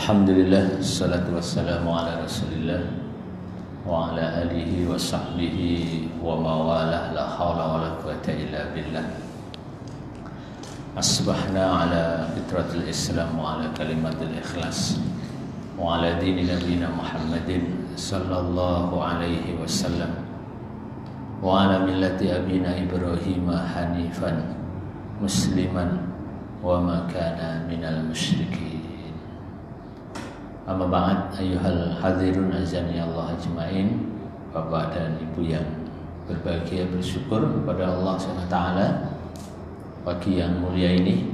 Alhamdulillah, salatu wassalamu ala rasulillah wa ala alihi wa sahbihi wa mawalah, la hawla wa la quwata illa billah. Asbahna ala fitratil islam wa ala kalimatil ikhlas wa ala dini nabina Muhammadin sallallahu alaihi wasallam wa ala millati abina Ibrahim hanifan musliman wa ma kana minal musyrikin. Amma ba'd, ayyuhal hadirun azani Allah ajma'in. Bapak dan Ibu yang berbahagia, bersyukur kepada Allah SWT pagi yang mulia ini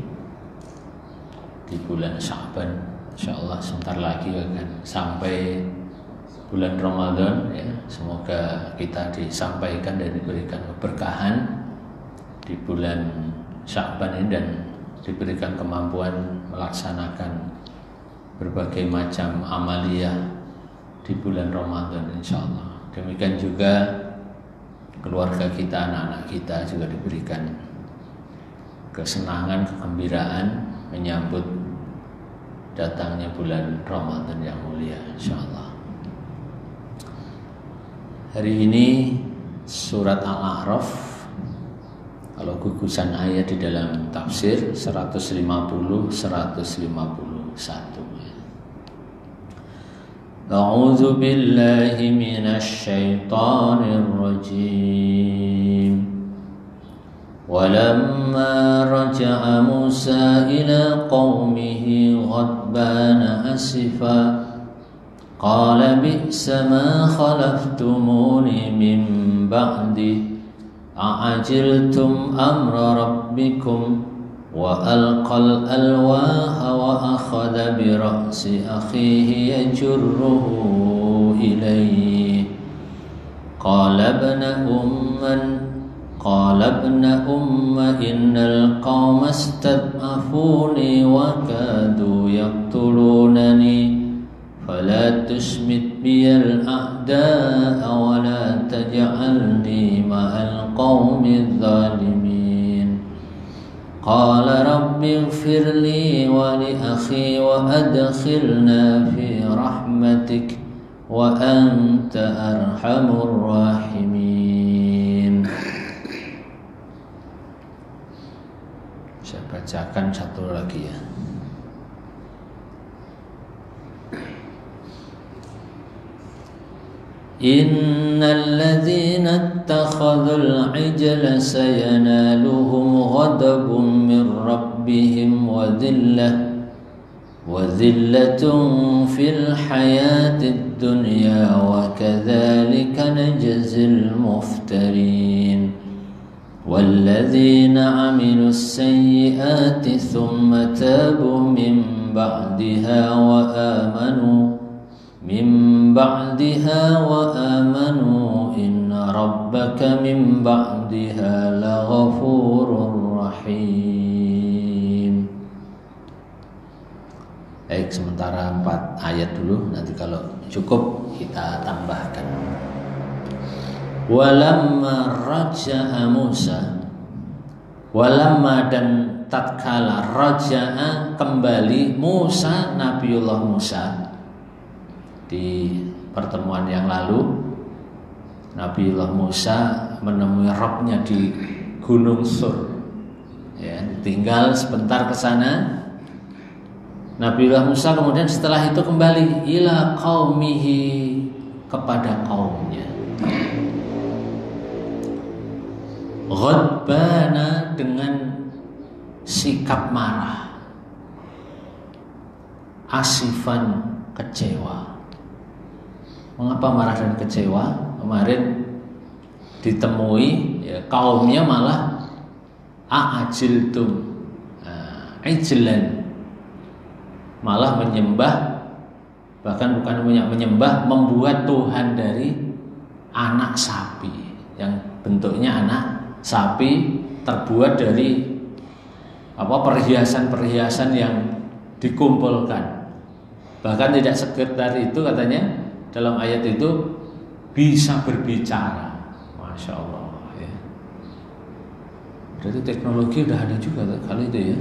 di bulan Sya'ban. InsyaAllah sebentar lagi akan sampai bulan Ramadan ya. Semoga kita disampaikan dan diberikan keberkahan di bulan Sya'ban ini dan diberikan kemampuan melaksanakan berbagai macam amaliyah di bulan Ramadan insyaallah. Demikian juga keluarga kita, anak-anak kita juga diberikan kesenangan, kegembiraan menyambut datangnya bulan Ramadan yang mulia insyaallah. Hari ini surat Al-A'raf, kalau gugusan ayat di dalam tafsir 150 151. A'udzu billahi minasy syaithanir rajim. Walamma raja'a Musa ila qaumihi ghadbana asifa qala bi'sa ma khalaftumuni min ba'di a'ajiltum amra rabbikum wa alqal alwaha wa akhadha bi ra'si akhihi yajurruhu ilayhi qala ibna umma innal qawma istad'afuni wa kadu yaqtulunani fala tusmit biyal a'da'a wa la taj'alni ma'al qawmi dhalimin. Qala rabbi ighfir li wa li akhi wa adkhilna fi rahmatik wa anta arhamur rahimin. Saya bacakan satu lagi ya. Innal ladzina ittakhadhul ijla sayanaluhum ghadabun min rabbihim wa dhillatun fil hayatid dunya wa kadzalika najzil muftarin. Walladzina 'amilus sayyiati thumma tabu min ba'daha wa amanu inna rabbaka min ba'daha laghafurur rahim. Baik, sementara 4 ayat dulu, nanti kalau cukup kita tambahkan. Walamma raja'a Musa, walamma dan tatkala raja'a kembali Musa, Nabiullah Musa. Di pertemuan yang lalu Nabiullah Musa menemui Rabbnya di Gunung Sur ya, tinggal sebentar ke sana. Nabiullah Musa kemudian setelah itu kembali ila qaumihi, kepada kaumnya. Ghadbana, dengan sikap marah, asifan, kecewa. Mengapa marah dan kecewa? Kemarin ditemui ya, kaumnya malah a'ajiltum ijlan, malah menyembah, bahkan bukan menyembah, membuat Tuhan dari anak sapi, yang bentuknya anak sapi terbuat dari perhiasan-perhiasan yang dikumpulkan. Bahkan tidak sekedar itu, katanya dalam ayat itu bisa berbicara. Masya Allah ya. Berarti teknologi udah ada juga kali itu ya,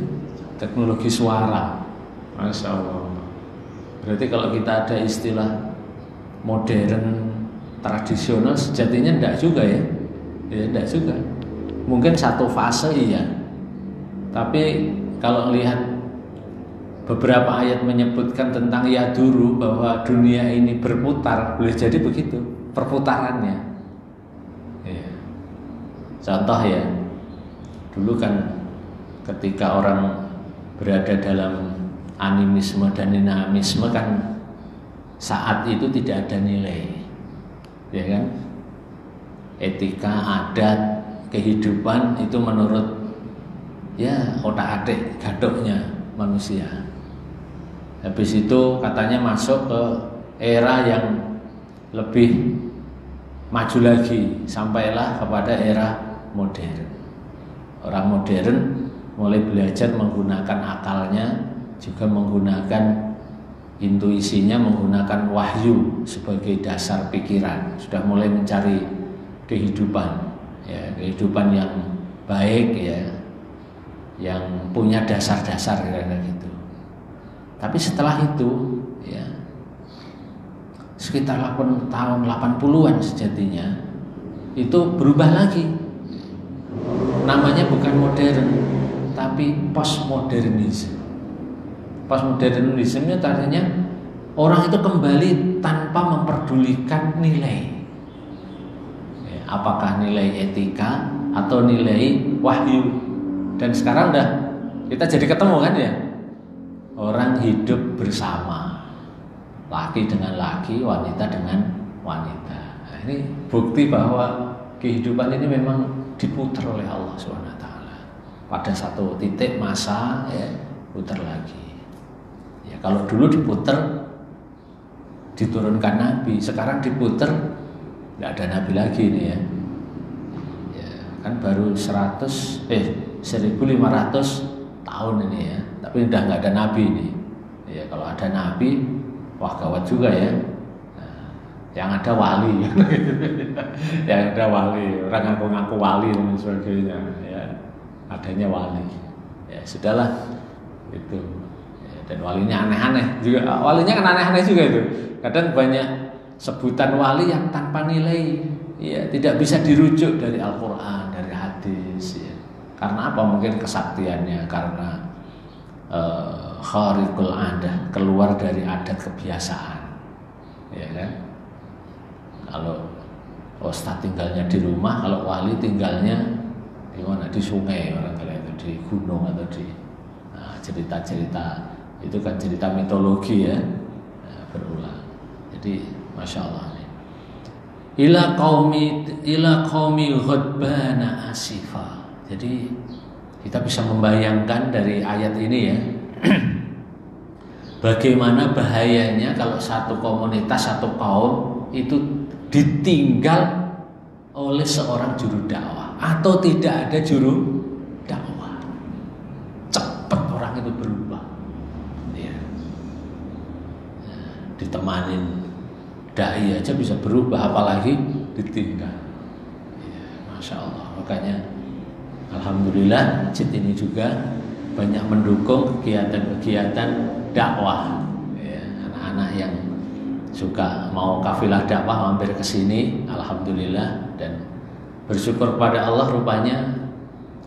teknologi suara. Masya Allah. Berarti kalau kita ada istilah modern tradisional, sejatinya enggak juga ya. Ya enggak juga. Mungkin satu fase iya. Tapi kalau lihat beberapa ayat menyebutkan tentang yaduru, bahwa dunia ini berputar, boleh jadi begitu perputarannya. Ya. Contoh ya, dulu kan ketika orang berada dalam animisme dan dinamisme kan saat itu tidak ada nilai, ya kan? Etika, adat, kehidupan itu menurut ya otak-atik gadoknya manusia. Habis itu katanya masuk ke era yang lebih maju lagi, sampailah kepada era modern. Orang modern mulai belajar menggunakan akalnya, juga menggunakan intuisinya, menggunakan wahyu sebagai dasar pikiran. Sudah mulai mencari kehidupan, ya, kehidupan yang baik, ya, yang punya dasar-dasar kira-kira gitu. Tapi setelah itu, ya, sekitar tahun 80-an sejatinya itu berubah lagi. Namanya bukan modern, tapi postmodernisme. Postmodernisme itu artinya orang itu kembali tanpa memperdulikan nilai, ya, apakah nilai etika atau nilai wahyu. Dan sekarang udah kita jadi ketemu kan ya, orang hidup bersama, laki dengan laki, wanita dengan wanita. Nah, ini bukti bahwa kehidupan ini memang diputar oleh Allah SWT. Pada satu titik masa, ya, putar lagi. Ya, kalau dulu diputer diturunkan nabi, sekarang diputer nggak ada nabi lagi nih ya. Ya kan baru 1500 tahun ini ya, tapi udah nggak ada nabi nih. Ya kalau ada nabi, wah gawat juga ya. Nah, yang ada wali, yang ada wali, orang ngaku-ngaku wali dan sebagainya. Ya adanya wali. Ya sudahlah itu. Dan walinya aneh-aneh juga, walinya kan aneh-aneh juga itu. Kadang banyak sebutan wali yang tanpa nilai, ya tidak bisa dirujuk dari Al-Quran, dari hadis, ya. Karena apa? Mungkin kesaktiannya, karena khariqul adah, keluar dari adat kebiasaan, ya kan? Kalau ustadz tinggalnya di rumah, kalau wali tinggalnya di mana? Di sungai, barangkali itu di gunung atau di cerita-cerita. Itu kan cerita mitologi ya, berulang. Jadi masya Allah nih. Ila qaumi ghadbana asifa. Jadi kita bisa membayangkan dari ayat ini ya, bagaimana bahayanya kalau satu komunitas, satu kaum itu ditinggal oleh seorang juru dakwah atau tidak ada juru dakwah. Cepat orang itu berubah. Ditemanin dai aja bisa berubah, apalagi ditinggal. Ya, masya Allah. Makanya alhamdulillah masjid ini juga banyak mendukung kegiatan-kegiatan dakwah. Ya, anak-anak yang suka mau kafilah dakwah mampir ke sini, alhamdulillah, dan bersyukur pada Allah rupanya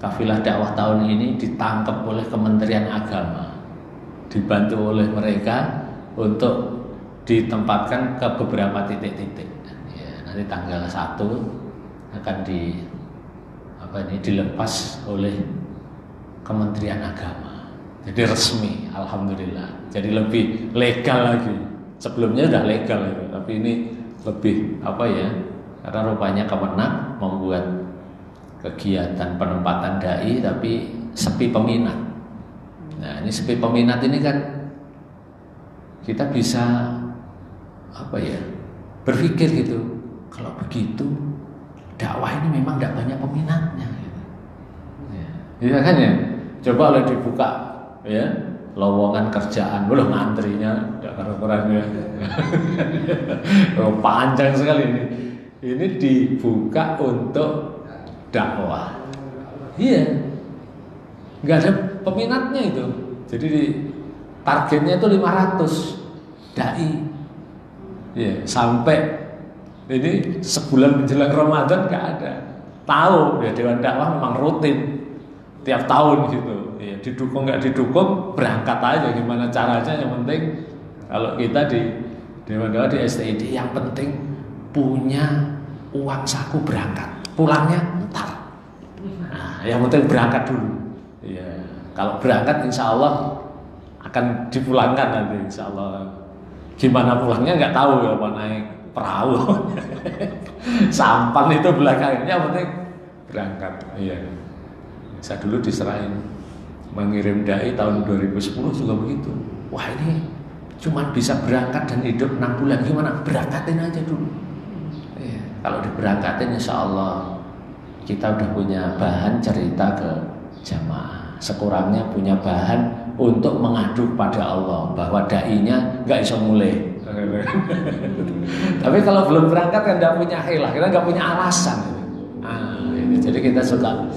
kafilah dakwah tahun ini ditangkap oleh Kementerian Agama, dibantu oleh mereka untuk ditempatkan ke beberapa titik-titik. Ya, nanti tanggal 1 akan dilepas oleh Kementerian Agama. Jadi resmi, alhamdulillah. Jadi lebih legal lagi. Sebelumnya sudah legal itu, tapi ini lebih karena rupanya Kemenak membuat kegiatan penempatan dai tapi sepi peminat. Nah, ini sepi peminat ini kan kita bisa berpikir gitu, kalau begitu dakwah ini memang tidak banyak peminatnya gitu. Ya kan ya, coba kalau dibuka ya lowongan kerjaan, belum ngantrinya tidak karuan panjang sekali ini dibuka untuk dakwah. Iya, nggak ada peminatnya itu, jadi targetnya itu 500. dai. Ya, sampai ini sebulan menjelang Ramadan nggak ada. Tahu ya Dewan Dakwah memang rutin tiap tahun gitu. Ya, didukung nggak didukung berangkat aja gimana caranya. Yang penting kalau kita di Dewan Dakwah di STID yang penting punya uang saku berangkat. Pulangnya ntar. Nah, yang penting berangkat dulu. Ya, kalau berangkat insya Allah akan dipulangkan nanti insya Allah. Gimana pulangnya nggak tahu ya, apa naik perahu. Sampan itu belakangnya, yang penting berangkat. Iya. Saya dulu diserahin mengirim dai tahun 2010 juga begitu. Wah ini cuma bisa berangkat dan hidup 6 bulan, gimana? Berangkatin aja dulu. Iya. Kalau diberangkatin insya Allah kita udah punya bahan cerita ke jamaah. Sekurangnya punya bahan untuk mengadu pada Allah bahwa dai-nya nggak bisa mulai. Tapi kalau belum berangkat kan nggak punya hilah, kita nggak punya alasan. Jadi kita suka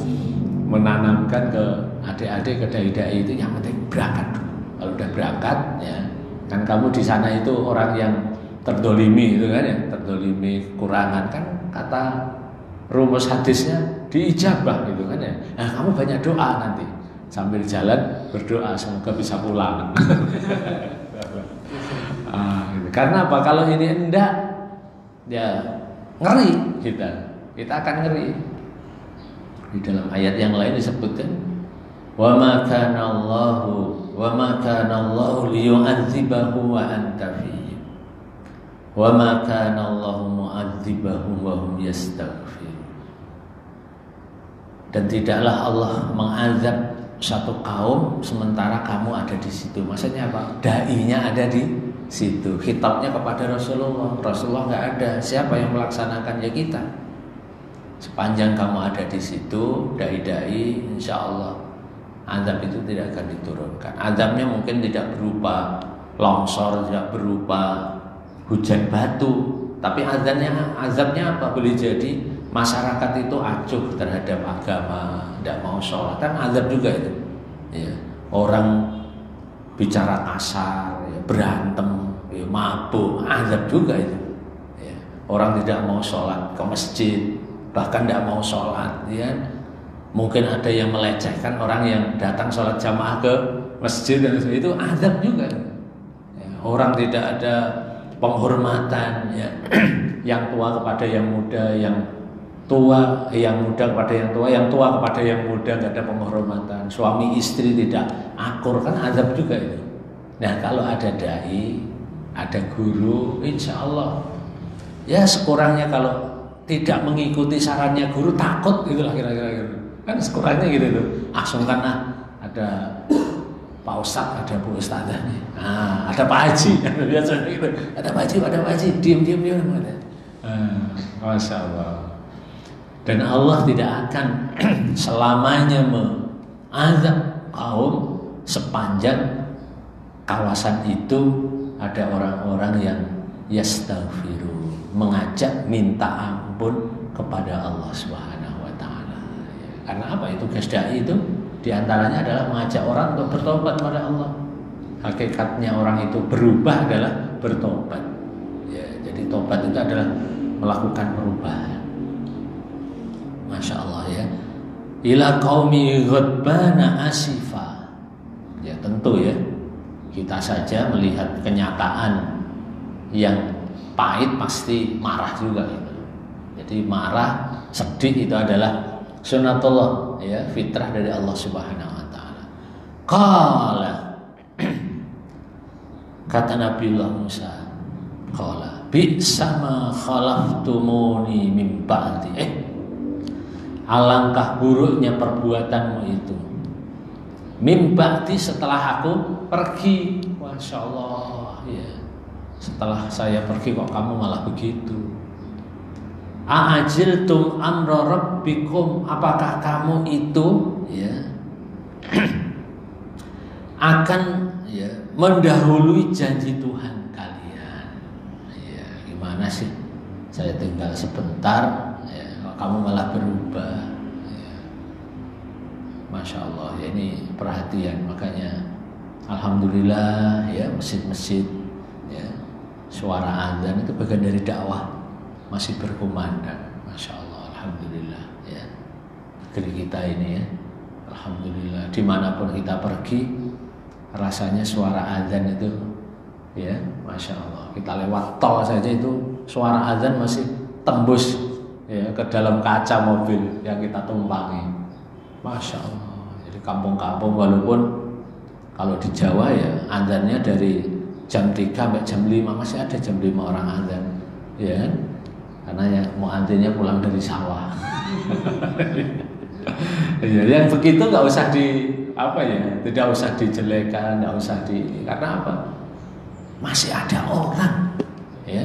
menanamkan ke adik-adik, ke dai-dai itu yang penting berangkat dulu. Kalau udah berangkat, ya kan kamu di sana itu orang yang terdolimi itu kan ya, terdolimi kekurangan kan kata rumus hadisnya diijabah gitu kan ya. Nah kamu banyak doa nanti sambil jalan berdoa semoga bisa pulang. Gitu. Karena apa? Kalau ini enggak, ya ngeri kita akan ngeri. Di dalam ayat yang lain disebutkan, wa ma kana Allahu liyu'adzibahum wa anta fihim, wa ma kana Allahu mu'adzibahum wa hum yastaghfirun. Dan tidaklah Allah mengazab satu kaum sementara kamu ada di situ. Maksudnya apa? Dai-nya ada di situ. Khitabnya kepada Rasulullah. Rasulullah nggak ada. Siapa yang melaksanakan? Ya kita. Sepanjang kamu ada di situ, dai-dai, insya Allah azab itu tidak akan diturunkan. Azabnya mungkin tidak berupa longsor, tidak berupa hujan batu, tapi azabnya apa? Boleh jadi masyarakat itu acuh terhadap agama, tidak mau sholat, kan azab juga itu. Ya. Orang bicara kasar, ya, berantem, ya, mabuk, azab juga itu. Ya. Orang tidak mau sholat ke masjid, bahkan tidak mau sholat, ya. Mungkin ada yang melecehkan orang yang datang sholat jamaah ke masjid dan itu azab juga. Ya. Orang tidak ada penghormatan, ya. Yang tua kepada yang muda, yang muda kepada yang tua kepada yang muda, nggak ada penghormatan. Suami istri tidak akur, kan azab juga itu. Nah kalau ada dai, ada guru, insya Allah ya sekurangnya kalau tidak mengikuti sarannya guru takut itulah kira-kira gitu. Kan sekurangnya gitu tuh. Asumkan ada Pak Ustadz, ada Bu Ustadzah nih. Ada Pak Haji, biasanya gitu. Ada Pak Haji, diam. Masya Allah. Dan Allah tidak akan selamanya mengazab kaum sepanjang kawasan itu ada orang-orang yang yastaghfiru, mengajak minta ampun kepada Allah Subhanahu wa taala. Karena apa? Itu tugas dai itu diantaranya adalah mengajak orang untuk bertobat kepada Allah. Hakikatnya orang itu berubah adalah bertobat. Ya, jadi tobat itu adalah melakukan perubahan. Masya Allah ya. Ila qaumi ghadbana asifa. Ya tentu ya. Kita saja melihat kenyataan yang pahit pasti marah juga gitu. Jadi marah, sedih itu adalah sunatullah ya, fitrah dari Allah Subhanahu wa taala. Qala kata Nabiullah Musa, qala bi'sa ma khalaftumuni min ba'di. Alangkah buruknya perbuatanmu itu. Min ba'di, setelah aku pergi. Masya Allah ya. Setelah saya pergi kok kamu malah begitu. A'ajiltum amra rabbikum, apakah kamu itu ya akan ya mendahului janji Tuhan kalian. Ya, gimana sih? Saya tinggal sebentar kamu malah berubah ya. Masya Allah ya, ini perhatian. Makanya alhamdulillah ya masjid-masjid ya suara azan itu bagian dari dakwah, masih berkumandang. Masya Allah, alhamdulillah ya. Negeri kita ini ya, alhamdulillah. Dimanapun kita pergi, rasanya suara azan itu ya, masya Allah. Kita lewat tol saja itu suara azan masih tembus ya ke dalam kaca mobil yang kita tumpangi. Masya Allah. Jadi kampung-kampung, walaupun kalau di Jawa ya azannya dari jam 3 sampai jam 5, masih ada jam 5 orang azan ya kan? Karena ya muadzinnya pulang dari sawah. Ya, yang begitu nggak usah tidak usah dijelekan, nggak usah karena apa? Masih ada orang ya.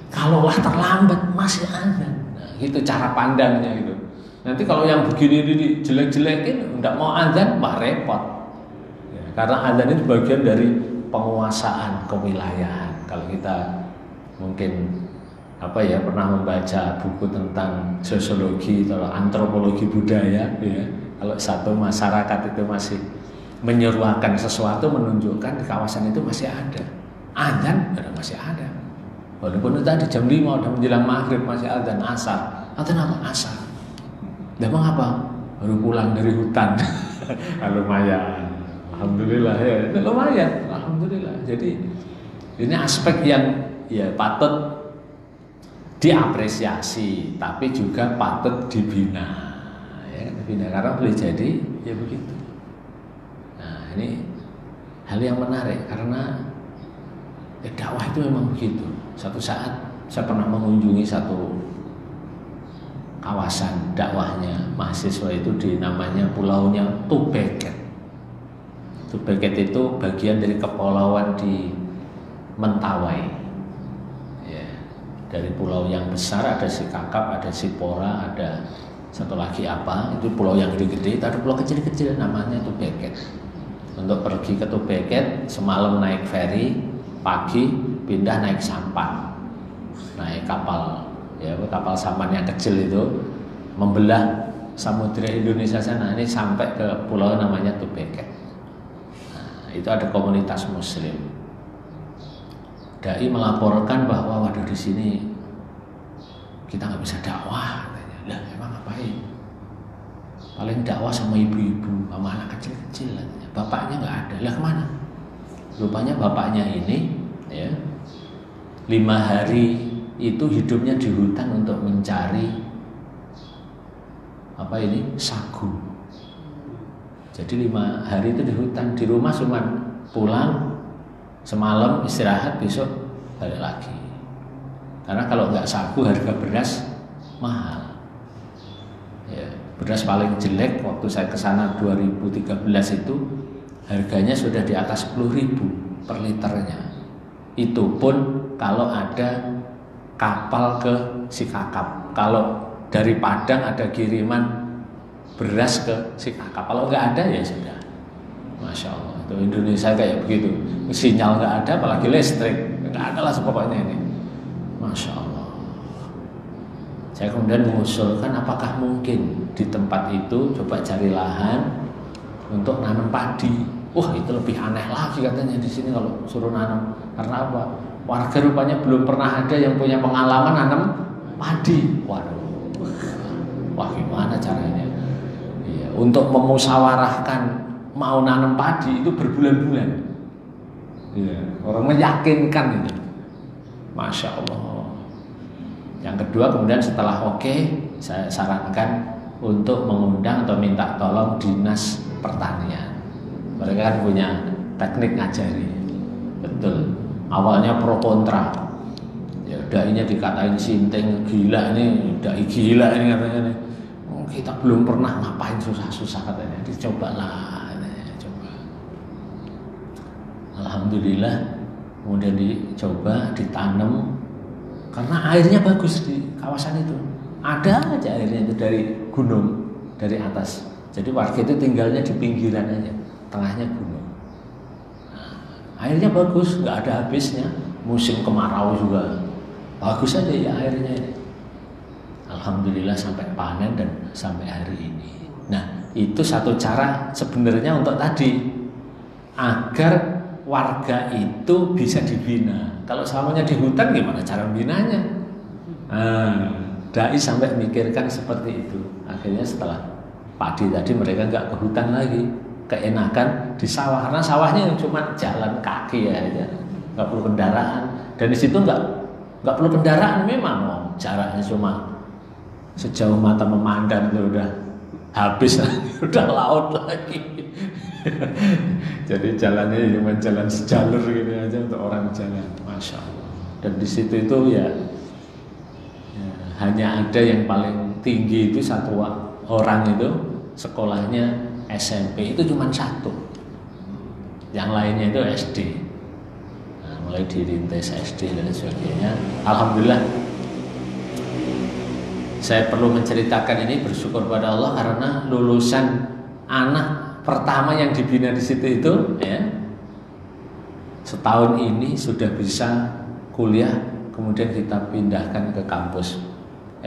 Kalaulah terlambat masih ada. Nah, itu cara pandangnya itu. Nanti kalau yang begini jelek-jelekin, nggak mau azan, mah repot. Ya, karena azan itu bagian dari penguasaan kewilayahan. Kalau kita mungkin pernah membaca buku tentang sosiologi atau antropologi budaya ya, kalau satu masyarakat itu masih menyeruakan sesuatu, menunjukkan di kawasan itu masih ada azan, masih ada. Walaupun itu tadi jam 5 udah menjelang maghrib masih azan asar. Azan apa? Asar. Memang apa? Baru pulang dari hutan. Lumayan. Alhamdulillah ya, itu lumayan. Alhamdulillah. Jadi ini aspek yang ya patut diapresiasi, tapi juga patut dibina. Ya, dibina karena boleh jadi ya begitu. Nah, ini hal yang menarik karena dakwah itu memang begitu. Satu saat saya pernah mengunjungi satu kawasan dakwahnya mahasiswa itu di namanya pulaunya Tubeket. Tubeket itu bagian dari kepulauan di Mentawai. Ya, dari pulau yang besar ada Sikakap, ada Sipora, ada satu lagi itu pulau yang gede-gede, ada pulau kecil-kecil namanya Tubeket. Untuk pergi ke Tubeket semalam naik ferry, pagi pindah naik sampan, naik kapal ya, kapal sampan yang kecil itu membelah samudra Indonesia sana, ini sampai ke pulau namanya Tubeket. Nah, itu ada komunitas muslim. Dai melaporkan bahwa waduh di sini kita nggak bisa dakwah, katanya. Lah emang ngapain? Paling dakwah sama ibu-ibu, sama anak kecil-kecil, katanya. Bapaknya nggak ada. Lah kemana? Rupanya bapaknya ini ya 5 hari itu hidupnya di hutan untuk mencari sagu. Jadi 5 hari itu di hutan, di rumah cuma pulang semalam istirahat, besok balik lagi. Karena kalau nggak sagu harga beras mahal. Ya, beras paling jelek waktu saya kesana 2013 itu harganya sudah di atas 10.000 per liternya. Itu pun kalau ada kapal ke Sikakap. Kalau dari Padang ada kiriman beras ke Sikakap. Kalau nggak ada ya sudah. Masya Allah. Itu Indonesia kayak begitu. Sinyal nggak ada, apalagi listrik nggak ada lah sepokoknya ini. Masya Allah. Saya kemudian mengusulkan apakah mungkin di tempat itu coba cari lahan untuk nanam padi. Wah itu lebih aneh lagi katanya di sini kalau suruh nanam. Karena apa? Warga rupanya belum pernah ada yang punya pengalaman nanam padi. Waduh, wah gimana caranya? Iya, untuk memusyawarahkan mau nanam padi itu berbulan-bulan. Iya, orang meyakinkan itu. Masya Allah. Yang kedua kemudian setelah saya sarankan untuk mengundang atau minta tolong dinas pertanian. Mereka kan punya teknik ngajari. Betul. Awalnya pro kontra. Ya dainya dikatain sinting, gila ini, dai gila ini katanya nih. Kita belum pernah ngapain susah-susah katanya. Dicobalah, coba. Alhamdulillah kemudian dicoba, ditanam karena airnya bagus di kawasan itu. Ada aja airnya itu dari gunung, dari atas. Jadi warga itu tinggalnya di pinggiran aja. Tengahnya gunung. Nah, airnya bagus, nggak ada habisnya. Musim kemarau juga bagus aja ya airnya ini. Alhamdulillah sampai panen dan sampai hari ini. Nah itu satu cara sebenarnya untuk tadi agar warga itu bisa dibina. Kalau selamanya di hutan gimana cara binanya? Dai sampai mikirkan seperti itu. Akhirnya setelah padi tadi mereka nggak ke hutan lagi, keenakan di sawah, karena sawahnya cuma jalan kaki aja, nggak perlu kendaraan. Dan di situ nggak perlu kendaraan memang, jaraknya cuma sejauh mata memandang itu udah habis, udah laut lagi. Jadi jalannya cuma jalan sejalur gitu aja untuk orang jalan, masya Allah. Dan di situ itu ya hanya ada yang paling tinggi itu satu orang itu sekolahnya SMP itu cuma satu, yang lainnya itu SD. Nah, mulai dirintis SD dan sebagainya. Alhamdulillah, saya perlu menceritakan ini, bersyukur pada Allah karena lulusan anak pertama yang dibina di situ itu ya, setahun ini sudah bisa kuliah, kemudian kita pindahkan ke kampus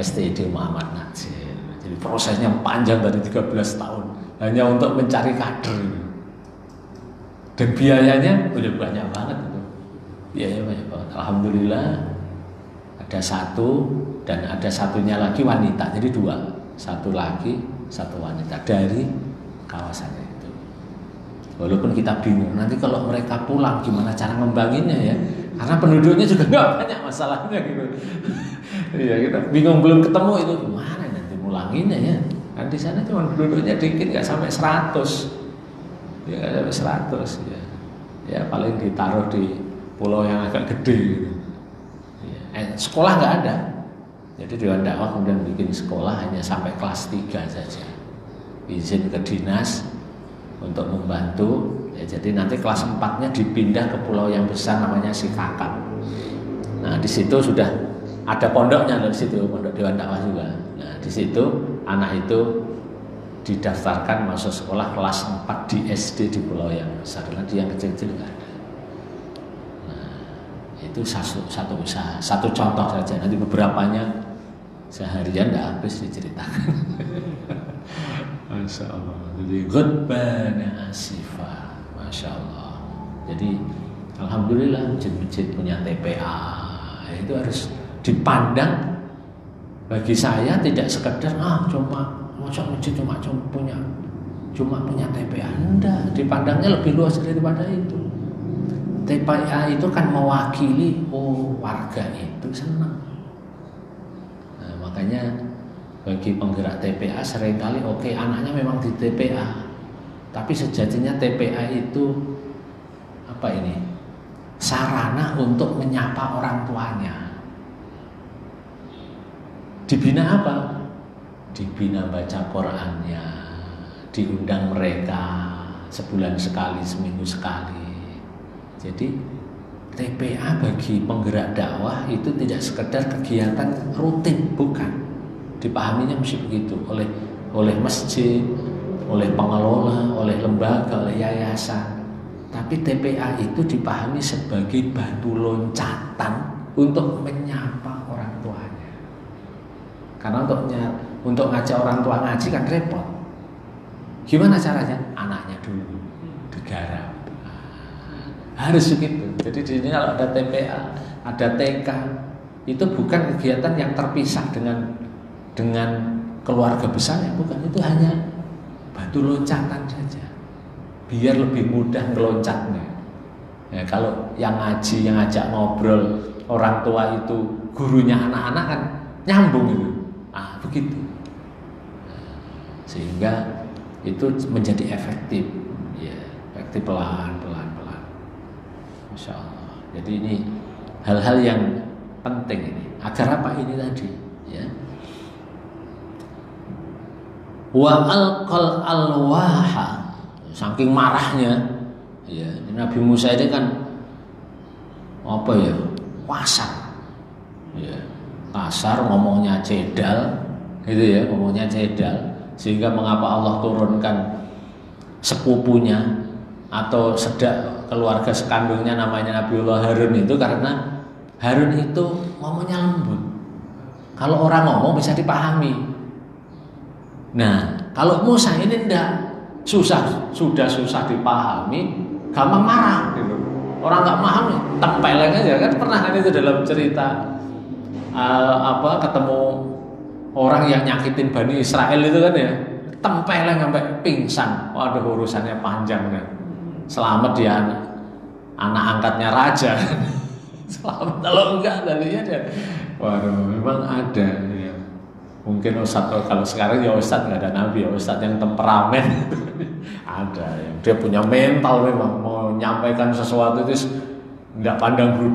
STID Muhammad Natsir. Jadi prosesnya panjang dari 13 tahun hanya untuk mencari kader. Dan biayanya udah banyak banget itu. Biayanya banyak banget. Alhamdulillah ada satu dan ada satunya lagi wanita. Jadi dua, satu laki, satu wanita dari kawasan itu. Walaupun kita bingung nanti kalau mereka pulang gimana cara ngembanginnya ya, karena penduduknya juga nggak banyak masalahnya gitu. Iya, kita bingung, belum ketemu itu gimana nanti mulanginnya ya. Kan di sana cuma penduduknya dikit, nggak sampai 100. Ya nggak sampai 100 ya. Ya paling ditaruh di pulau yang agak gede gitu. Ya, sekolah nggak ada. Jadi Dewan Dakwah kemudian bikin sekolah hanya sampai kelas 3 saja. Izin ke dinas untuk membantu ya, jadi nanti kelas 4-nya dipindah ke pulau yang besar namanya Sikakak. Nah di situ sudah ada pondoknya, di situ pondok Dewan Dakwah juga. Nah di situ anak itu didaftarkan masuk sekolah kelas 4 di SD di pulau yang besar, nanti yang kecil-kecil nggak ada. Nah itu satu usaha, satu contoh saja. Nanti beberapanya seharian nggak habis diceritakan. Masya Allah. Jadi ghadbana asifah, masya Allah. Jadi alhamdulillah masjid-masjid punya TPA itu harus dipandang. Bagi saya tidak sekedar cuma masuk masjid cuma punya TPA. Enggak, dipandangnya lebih luas daripada itu. TPA itu kan mewakili warga itu senang. Nah, makanya bagi penggerak TPA seringkali anaknya memang di TPA, tapi sejatinya TPA itu sarana untuk menyapa orang tuanya. Dibina apa? Dibina baca Qur'annya, diundang mereka sebulan sekali, seminggu sekali. Jadi TPA bagi penggerak dakwah itu tidak sekedar kegiatan rutin, bukan. Dipahaminya mesti begitu oleh masjid, oleh pengelola, oleh lembaga, oleh yayasan. Tapi TPA itu dipahami sebagai batu loncatan untuk menyapa orang tuanya. Karena untuk ngajak orang tua ngaji kan repot. Gimana caranya? Anaknya dulu digarap. Harus begitu. Jadi di sini kalau ada TPA, ada TK, itu bukan kegiatan yang terpisah dengan keluarga besarnya, bukan, itu hanya batu loncatan saja biar lebih mudah ngeloncatnya ya. Kalau yang ngaji, yang ngajak ngobrol orang tua itu gurunya anak-anak kan nyambung itu, begitu, sehingga itu menjadi efektif ya, efektif pelan. Masya Allah. Jadi ini hal-hal yang penting ini. Agar apa ini tadi ya, wa alqal alwaha, saking marahnya ya, Nabi Musa ini kan kasar ya, kasar, ngomongnya cedal gitu ya, sehingga mengapa Allah turunkan sepupunya atau keluarga sekandungnya namanya Nabiullah Harun itu, karena Harun itu ngomongnya lembut. Kalau orang ngomong bisa dipahami. Nah, kalau Musa ini sudah susah dipahami, gampang marah gitu. Orang nggak paham tempeleng aja kan, pernah kan itu dalam cerita ketemu orang yang nyakitin Bani Israel itu kan ya, tempeleng sampai pingsan. Waduh, urusannya panjang kan. Selamat dia anak angkatnya raja. Selamat, kalau enggak tadinya dia. Waduh, memang ada ya. Mungkin Ustadz, kalau sekarang ya Ustadz nggak ada nabi, ya Ustadz yang temperamen. Ada yang dia punya mental, memang mau menyampaikan sesuatu itu nggak pandang bulu,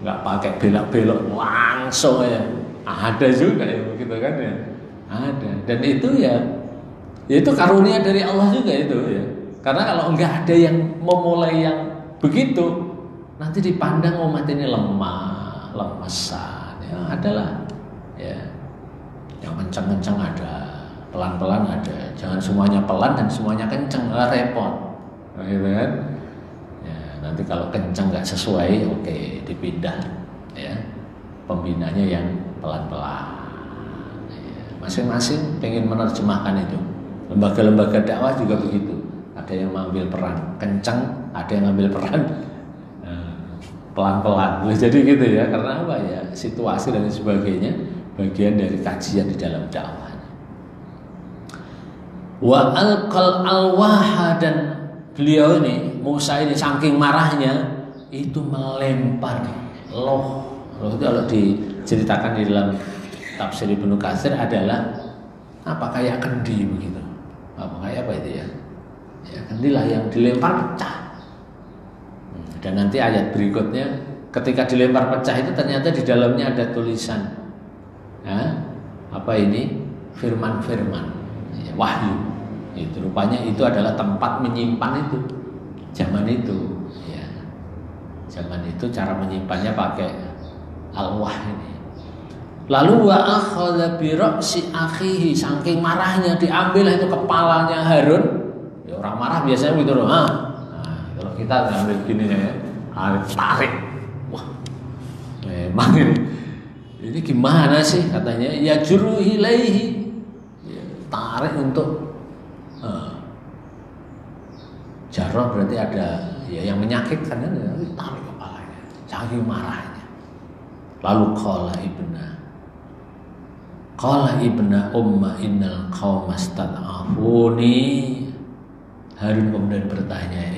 nggak pakai belok-belok, langsung ya. Ada juga ya begitu kan ya, ada. Dan itu ya itu karunia dari Allah juga itu ya. Karena kalau nggak ada yang memulai yang begitu, nanti dipandang umat ini lemah, lemesan. Ya adalah ya, yang kencang-kencang ada, pelan-pelan ada. Jangan semuanya pelan dan semuanya kencang, repot, gitu kan? Ya, nanti kalau kencang nggak sesuai, oke, dipindah, ya, pembinanya yang pelan-pelan. Ya, masing-masing pengen menerjemahkan itu. Lembaga-lembaga dakwah juga begitu. Ada yang mengambil peran kencang, ada yang mengambil peran pelan-pelan. Jadi gitu ya, karena apa ya? Situasi dan sebagainya bagian dari kajian di dalam dakwah. Wa alqal alwaha, dan beliau ini Musa ini saking marahnya itu melempar loh itu kalau diceritakan di dalam tafsir Ibnu Katsir adalah apa, kayak kendi begitu. Apa kayak apa itu ya? Ya kendilah yang dilempar pecah. Dan nanti ayat berikutnya ketika dilempar pecah itu ternyata di dalamnya ada tulisan. Ya, apa ini? Firman-firman. Wahyu. Itu rupanya itu adalah tempat menyimpan itu zaman itu ya. Zaman itu cara menyimpannya pakai al-wah ini. Lalu wa akhadha bi ra'si akhihi, saking marahnya diambil itu kepalanya Harun. Ya orang marah biasanya gitu loh. Nah, kalau kita ngambil gini ya, tarik. Wah. Memang ini gimana sih katanya? Ya juru ilaihi, tarik untuk jarrah berarti ada ya yang menyakitkan kan, tarik kepalanya saking marahnya. Lalu qala ibna umma innal qauma stad'afuni. Harun kemudian bertanya,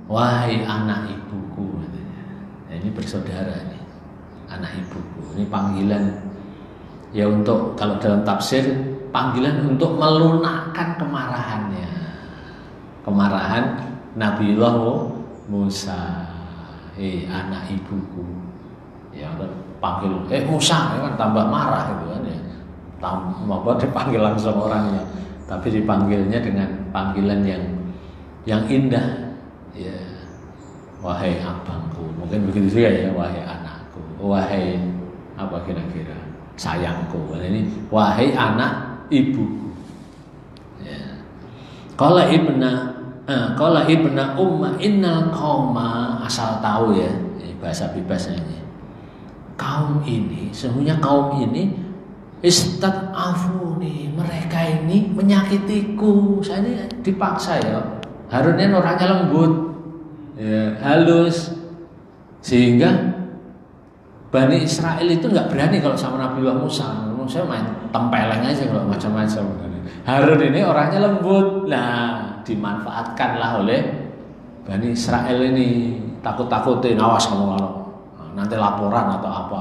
wahai anak ibuku, nah, ini bersaudara nih, anak ibuku. Ini panggilan ya, untuk kalau dalam tafsir panggilan untuk melunakkan kemarahannya, kemarahan Nabiullah Musa. Anak ibuku, ya panggil Musa, ya kan tambah marah gitu kan ya. Tambah dipanggil langsung orangnya, tapi dipanggilnya dengan panggilan yang indah, ya. Wahai abangku, mungkin begitu juga ya. Wahai anakku, wahai apa kira-kira, sayangku. Ini wahai anak ibuku. Ya. Qala ibna umma innal qauma, asal tahu ya, ini bahasa bebasnya ini. Kaum ini, sesungguhnya kaum ini istad'afuni, mereka ini menyakitiku. Saya ini dipaksa ya. Harun ini orangnya lembut, ya, halus, sehingga Bani Israel itu nggak berani kalau sama Nabiullah Musa. Musa main tempeleng aja kalau macam-macam. Harun ini orangnya lembut, nah dimanfaatkanlah oleh Bani Israel ini, takut-takutin, awas kamu kalau nanti laporan atau apa.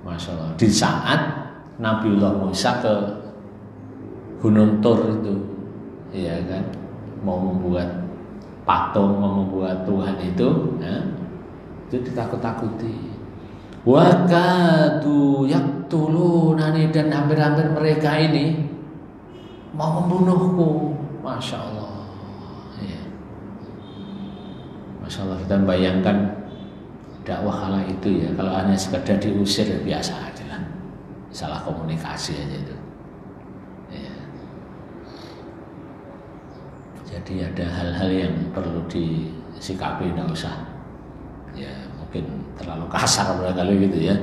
Masya Allah. Di saat Nabiullah Musa ke Gunung Tur itu, iya kan, mau membuat patung, mau membuat Tuhan itu, ya, itu ditakut-takuti. Wakadu yaktulunani, dan hampir-hampir mereka ini mau membunuhku. Masya Allah, ya. Masya Allah, kita bayangkan dakwah kala itu ya, kalau hanya sekedar diusir ya biasa aja lah, salah komunikasi aja itu. Ya. Jadi ada hal-hal yang perlu disikapi, tidak usah ya mungkin terlalu kasar barangkali gitu ya.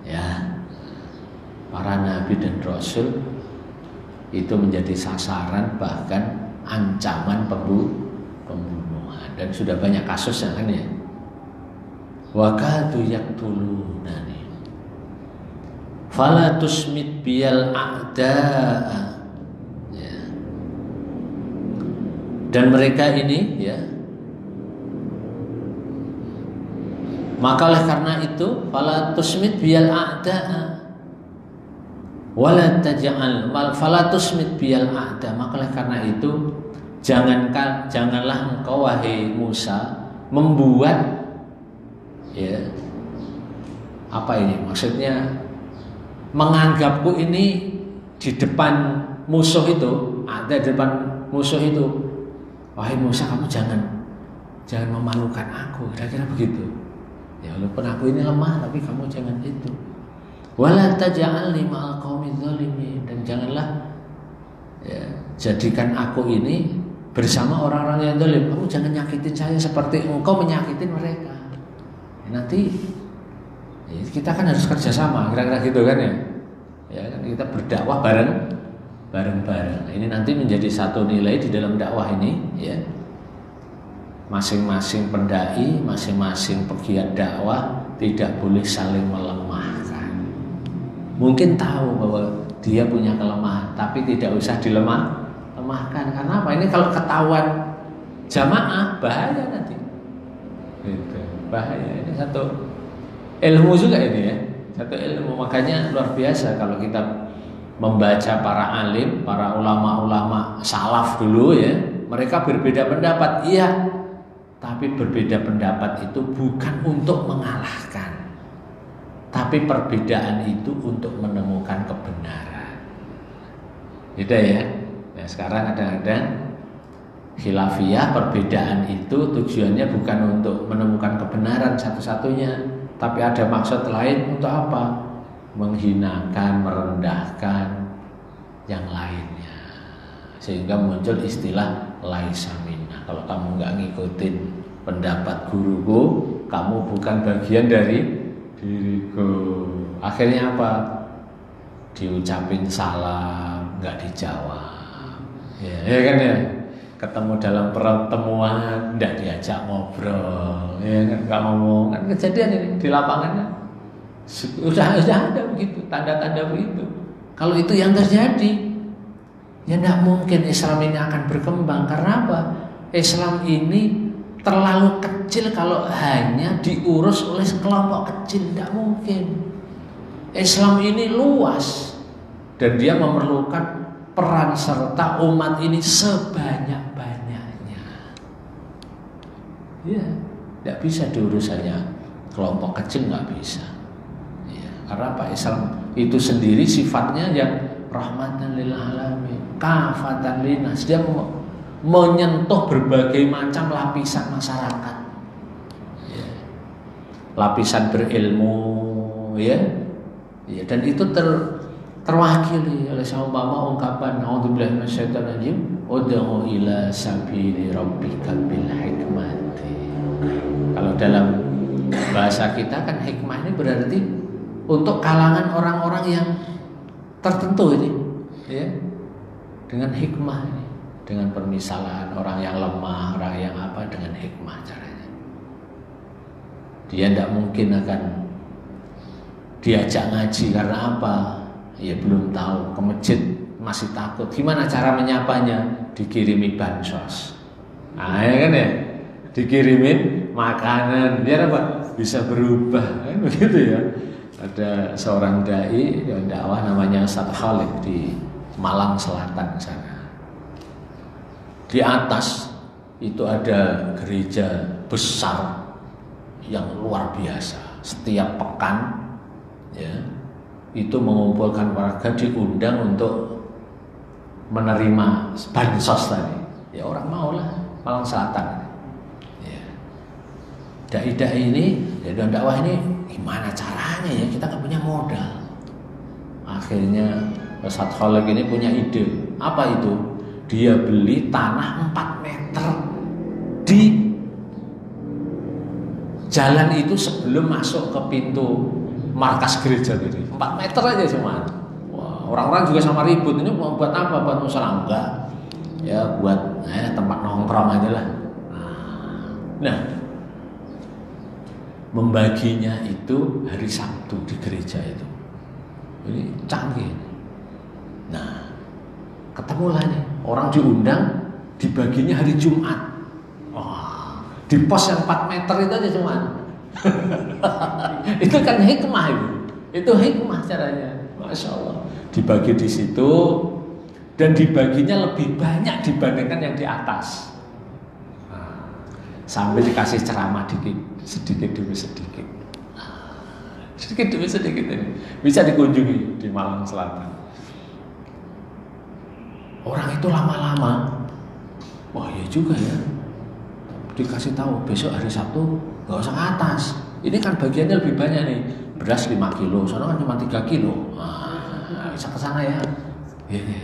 Ya, para nabi dan rasul itu menjadi sasaran bahkan ancaman dan sudah banyak kasusnya kan ya. Wa kadu yaqtulunani fala tusmit biyal a'da'a. Ya. Dan mereka ini ya, maka oleh karena itu fala tusmit biyal a'da'a wala taj'al fala tusmit biyal a'da. Maka oleh karena itu janganlah engkau wahai Musa membuat ya apa ini maksudnya, menganggapku ini di depan musuh itu, ada di depan musuh itu, wahai Musa kamu jangan memalukan aku, kira-kira begitu. Ya walaupun aku ini lemah tapi kamu jangan itu. Wala taj'alni ma'al qaumidz zalimin, dan janganlah ya, jadikan aku ini bersama orang-orang yang zalim. Kamu jangan nyakitin saya seperti engkau menyakitin mereka. Ya, nanti ya, kita kan harus kerjasama, kira-kira gitu kan ya. Ya kan kita berdakwah bareng-bareng. Ini nanti menjadi satu nilai di dalam dakwah ini ya. Masing-masing pendai, masing-masing pegiat dakwah tidak boleh saling melemahkan. Mungkin tahu bahwa dia punya kelemahan, tapi tidak usah dilemahkan. Karena apa? Ini kalau ketahuan jamaah bahaya nanti. Gitu. Bahaya. Ini satu ilmu juga ini ya. Satu ilmu, makanya luar biasa kalau kita membaca para alim, para ulama-ulama salaf dulu ya. Mereka berbeda pendapat, iya. Tapi berbeda pendapat itu bukan untuk mengalahkan, tapi perbedaan itu untuk menemukan kebenaran. Beda ya. Nah, sekarang kadang-kadang khilafiyah, perbedaan itu tujuannya bukan untuk menemukan kebenaran satu-satunya, tapi ada maksud lain untuk apa? Menghinakan, merendahkan yang lainnya, sehingga muncul istilah laisa minna. Kalau kamu nggak ngikutin pendapat guruku, kamu bukan bagian dari diriku. Akhirnya apa? Diucapin salam, nggak dijawab. Ya kan ya. Ketemu dalam pertemuan, nggak diajak ngobrol, ya kan, nggak ngomong. Kan kejadian ini di lapangan. Udah ada begitu, tanda-tanda begitu. Kalau itu yang terjadi, ya tidak mungkin Islam ini akan berkembang. Karena apa? Islam ini terlalu kecil kalau hanya diurus oleh sekelompok kecil, tidak mungkin. Islam ini luas dan dia memerlukan peran serta umat ini sebanyak-banyaknya. Ya, tidak bisa diurus hanya kelompok kecil, nggak bisa. Ya, karena apa? Islam itu sendiri sifatnya yang rahmatan lil alamin, kafatan linnas. Dia menyentuh berbagai macam lapisan masyarakat. Ya. Lapisan berilmu, ya, dan itu terwakili oleh seumpama ungkapan a'udzubillahi minasyaitonir rajim, ud'u ila sabili rabbika bil hikmati. Kalau dalam bahasa kita kan hikmah ini berarti untuk kalangan orang-orang yang tertentu ini, ya, dengan hikmah ini, dengan permisalan orang yang lemah, orang yang apa, dengan hikmah caranya. Dia tidak mungkin akan diajak ngaji karena apa? Ya belum tahu, ke masjid masih takut. Gimana cara menyapanya? Dikirimi bansos. Nah ya kan ya, dikirimin makanan, biar apa? Bisa berubah, kan begitu ya. Ada seorang dai yang dakwah namanya Ustaz Khalid di Malang Selatan sana. Di atas itu ada gereja besar yang luar biasa. Setiap pekan ya, itu mengumpulkan warga, diundang untuk menerima bansos tadi. Ya orang maulah, Malang Selatan. Ya. Dai-dai ini, ya dakwah ini gimana caranya ya, kita nggak punya modal. Akhirnya Ustaz Khalid ini punya ide. Apa itu? Dia beli tanah 4 meter di jalan itu sebelum masuk ke pintu markas gereja gitu. 4 meter aja cuma. Wah, orang-orang juga sama ribut, ini mau buat apa? Buat musola? Enggak. Ya buat tempat nongkrong aja lah. Nah, Nah, membaginya itu hari Sabtu di gereja itu. Ini canggih. Nah, ketemulah nih orang diundang, dibaginya hari Jumat. Wah, di pos yang 4 meter itu aja cuman. Itu kan hikmah itu. Itu hikmah caranya. Masya Allah. Dibagi di situ dan dibaginya lebih banyak dibandingkan yang di atas. Sampai dikasih ceramah sedikit demi sedikit. Sedikit demi sedikit ini bisa dikunjungi di Malang Selatan. Orang itu lama-lama, wah ya juga ya. Dikasih tahu besok hari Sabtu nggak usah ke atas. Ini kan bagiannya lebih banyak nih. Beras 5 kilo, soalnya kan cuma 3 kilo. Bisa ke sana ya.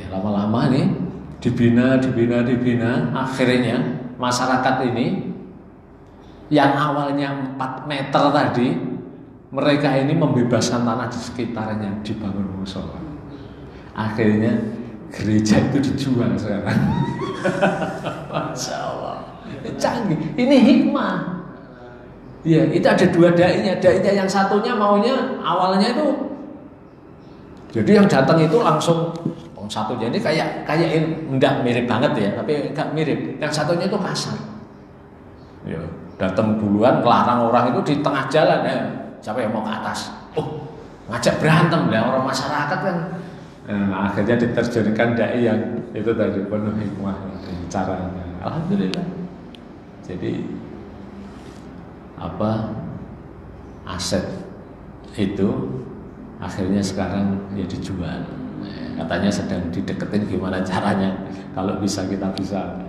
Lama-lama nih dibina. Akhirnya masyarakat ini yang awalnya 4 meter tadi, mereka ini membebaskan tanah di sekitarnya, dibangun musola. Akhirnya gereja itu dijual sekarang. Masya Allah, canggih. Ini hikmah. Ya, itu ada 2 dai-nya. Dai-nya yang satunya maunya awalnya itu, jadi yang datang itu langsung satunya ini kayak enggak mirip banget ya, tapi enggak mirip. Yang satunya itu kasar. Ya, datang duluan, melarang orang itu di tengah jalan ya. Siapa yang mau ke atas? Oh, ngajak berantem lah orang masyarakat kan. Akhirnya diterjunkan dai yang itu tadi penuh hikmah caranya. Alhamdulillah. Jadi aset itu akhirnya sekarang ya dijual. Katanya sedang dideketin gimana caranya kalau bisa kita bisa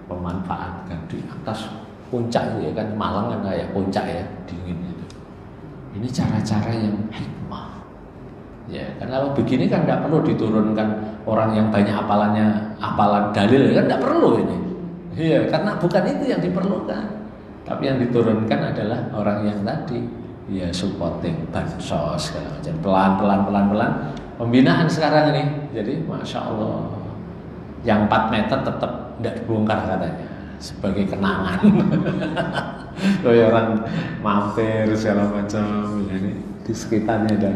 memanfaatkan di atas puncak itu ya kan, Malang kan kayak puncak ya, dingin itu. Ini cara-cara yang hikmah. Ya, kan kalau begini kan tidak perlu diturunkan orang yang banyak hafalan dalil kan tidak perlu ini. Iya, karena bukan itu yang diperlukan. Tapi yang diturunkan adalah orang yang tadi ya supporting bansos segala macam. Pelan-pelan pembinaan sekarang ini. Jadi Masya Allah, yang 4 meter tetap tidak dibongkar katanya sebagai kenangan. Kayak orang mampir segala macam, jadi di sekitarnya ada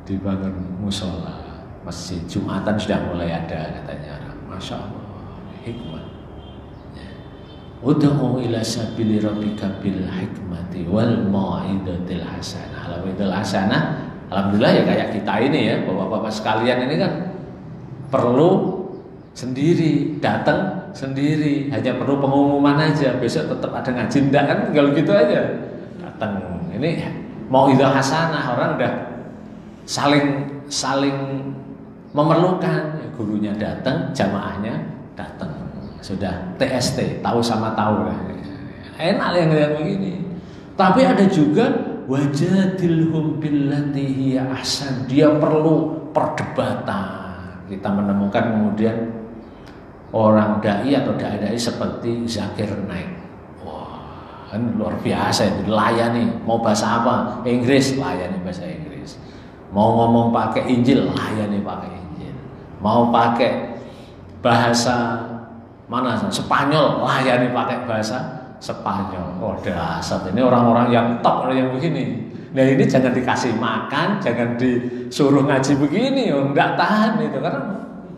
dibangun musola, masjid Jumatan sudah mulai ada katanya. Masya Allah, hikmah. Ud'u ila sabili rabbika bil hikmati wal mau'izatil hasanah. Al-mau'izatil hasanah, alhamdulillah ya kayak kita ini ya, bapak-bapak sekalian ini kan perlu sendiri, datang sendiri, hanya perlu pengumuman aja, besok tetap ada ngaji enggak kan, kalau gitu aja datang. Ini mau'izah hasanah, orang udah saling memerlukan, gurunya datang, jamaahnya datang, sudah TST, tahu sama tahu lah. Enak yang begini. Tapi ada juga wajadilhum billati hiya ahsan, dia perlu perdebatan. Kita menemukan kemudian orang dai atau dai seperti Zakir Naik. Wah, kan luar biasa itu, layani. Mau bahasa apa? Inggris, layani bahasa Inggris. Mau ngomong pakai Injil, layani pakai Injil. Mau pakai bahasa mana? Spanyol, layani pakai bahasa Spanyol. Oh, dasar ini orang-orang yang top yang begini. Nah, ini jangan dikasih makan, jangan disuruh ngaji begini, enggak tahan itu, karena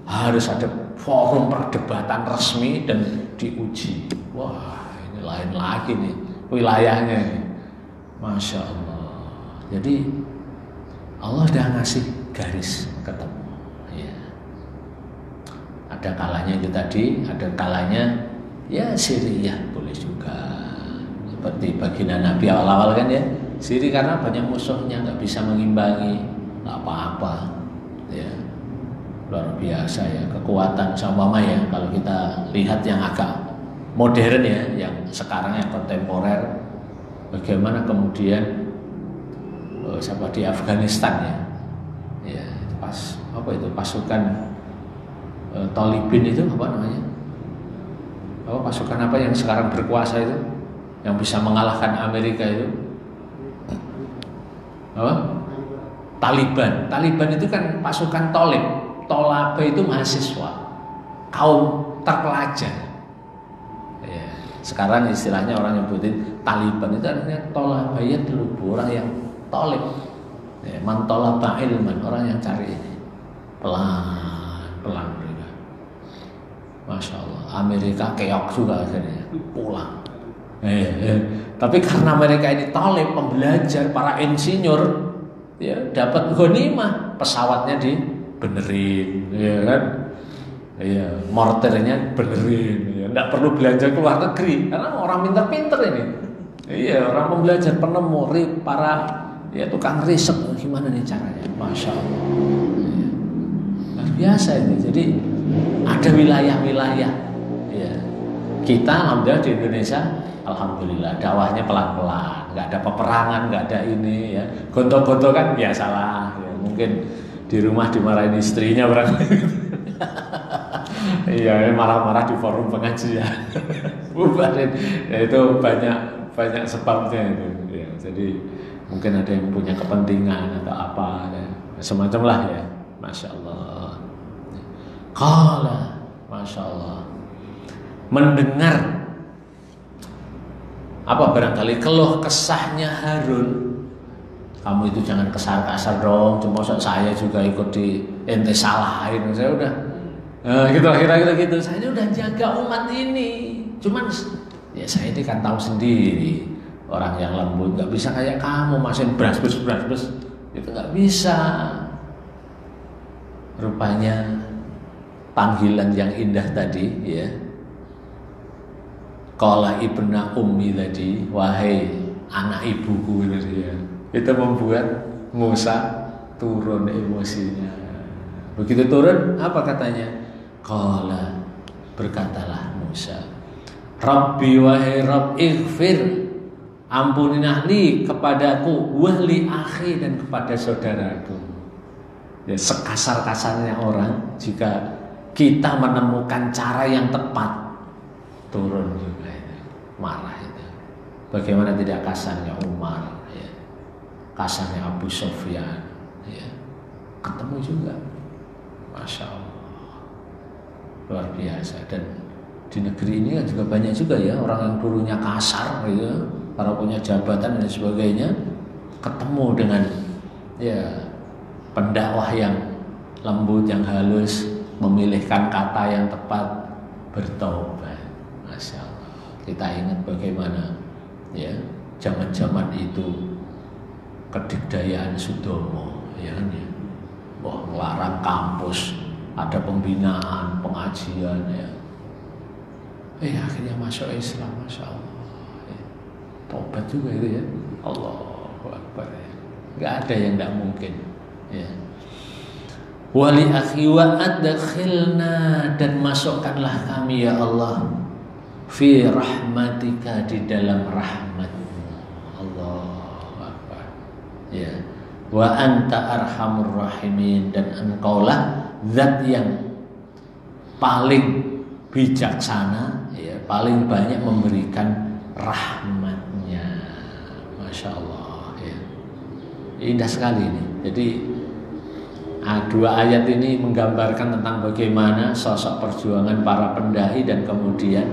harus ada forum perdebatan resmi dan diuji. Wah, ini lain lagi nih wilayahnya nih. Masya Allah. Jadi Allah sudah ngasih garis ketemu. Ya. Ada kalanya itu tadi, ada kalanya ya Syria boleh juga. Seperti baginda Nabi awal-awal kan ya, siri karena banyak musuhnya, nggak bisa mengimbangi, nggak apa-apa. Ya. Luar biasa ya kekuatan sama ya. Kalau kita lihat yang agak modern ya, yang sekarang yang kontemporer, bagaimana kemudian siapa di Afghanistan ya, pas apa itu pasukan Taliban itu apa namanya? Apa pasukan apa yang sekarang berkuasa itu, yang bisa mengalahkan Amerika itu? Apa? Taliban itu kan pasukan Tolib. Tolabe itu mahasiswa, kaum terpelajar. Ya. Sekarang istilahnya orang nyebutin Taliban itu artinya tolabayat lubu, orang yang tolib. Ya, man tolaba ilman, orang yang cari ini pelan-pelan mereka. Masya Allah, Amerika keok juga akhirnya pulang. Tapi karena mereka ini tolib, pembelajar, para insinyur, ya dapat ghanimah, pesawatnya dibenerin, ya kan? Iya, morternya benerin, ya. Nggak perlu belanja ke luar negeri karena orang pinter-pinter ini. Iya, orang pembelajar, penemu, para ya tukang riset, gimana nih caranya? Masya Allah, ya. Luar biasa ini. Jadi ada wilayah-wilayah, ya. Kita alhamdulillah di Indonesia, alhamdulillah dakwahnya pelan-pelan, nggak ada peperangan, nggak ada ini, ya. Gontok-gontokan biasalah, ya. Mungkin di rumah dimarahin istrinya barangkali. Iya, marah-marah di forum pengajian, bubarin. Ya, itu banyak sebabnya itu. Ya, jadi mungkin ada yang punya kepentingan atau apa, ya. Semacam lah ya. Masya Allah. Qala, masya Allah. Mendengar apa barangkali keluh kesahnya Harun. Kamu itu jangan kasar-kasar dong. Cuma saya juga ikut di ente salahin. Saya udah gitu kira-kira gitu. Saya udah jaga umat ini. Cuman ya saya ini kan tahu sendiri orang yang lembut, nggak bisa kayak kamu masih beras-beras itu nggak bisa. Rupanya panggilan yang indah tadi, ya. Qala ibna ummi tadi, wahai anak ibuku tadi, ya. Itu membuat Musa turun emosinya. Begitu turun, apa katanya? Qala, berkatalah Musa, Rabbi wahai Rabb ighfir, ampunilah li kepadaku, wahli akhi, dan kepada saudaraku. Ya, sekasar-kasarnya orang, jika kita menemukan cara yang tepat, turun juga itu, marah itu. Bagaimana tidak kasarnya Umar, ya. Kasarnya Abu Sufyan, ya. Ketemu juga, Masya Allah. Luar biasa. Dan di negeri ini kan juga banyak juga ya orang yang dulunya kasar gitu, para punya jabatan dan sebagainya, ketemu dengan ya pendakwah yang lembut, yang halus, memilihkan kata yang tepat, bertobat. Masya Allah. Kita ingat bagaimana ya zaman-zaman itu kedikdayaan Sudomo, ya kan ya. Wah, melarang kampus, ada pembinaan, pengajian, ya. Akhirnya masuk Islam, Masya Allah. Ya. Tobat juga itu ya. Allahu Akbar. Ya. Gak ada yang tidak mungkin. Ya. Wali akhi wa adkhilna, dan masukkanlah kami ya Allah fi rahmatika, di dalam rahmatmu. Allahu Akbar. Ya. Wa anta arhamur rahimin, dan engkaulah zat yang paling bijaksana, ya, paling banyak memberikan rahmatnya. Masya Allah, ya. Indah sekali ini. Jadi dua ayat ini menggambarkan tentang bagaimana sosok perjuangan para pendai dan kemudian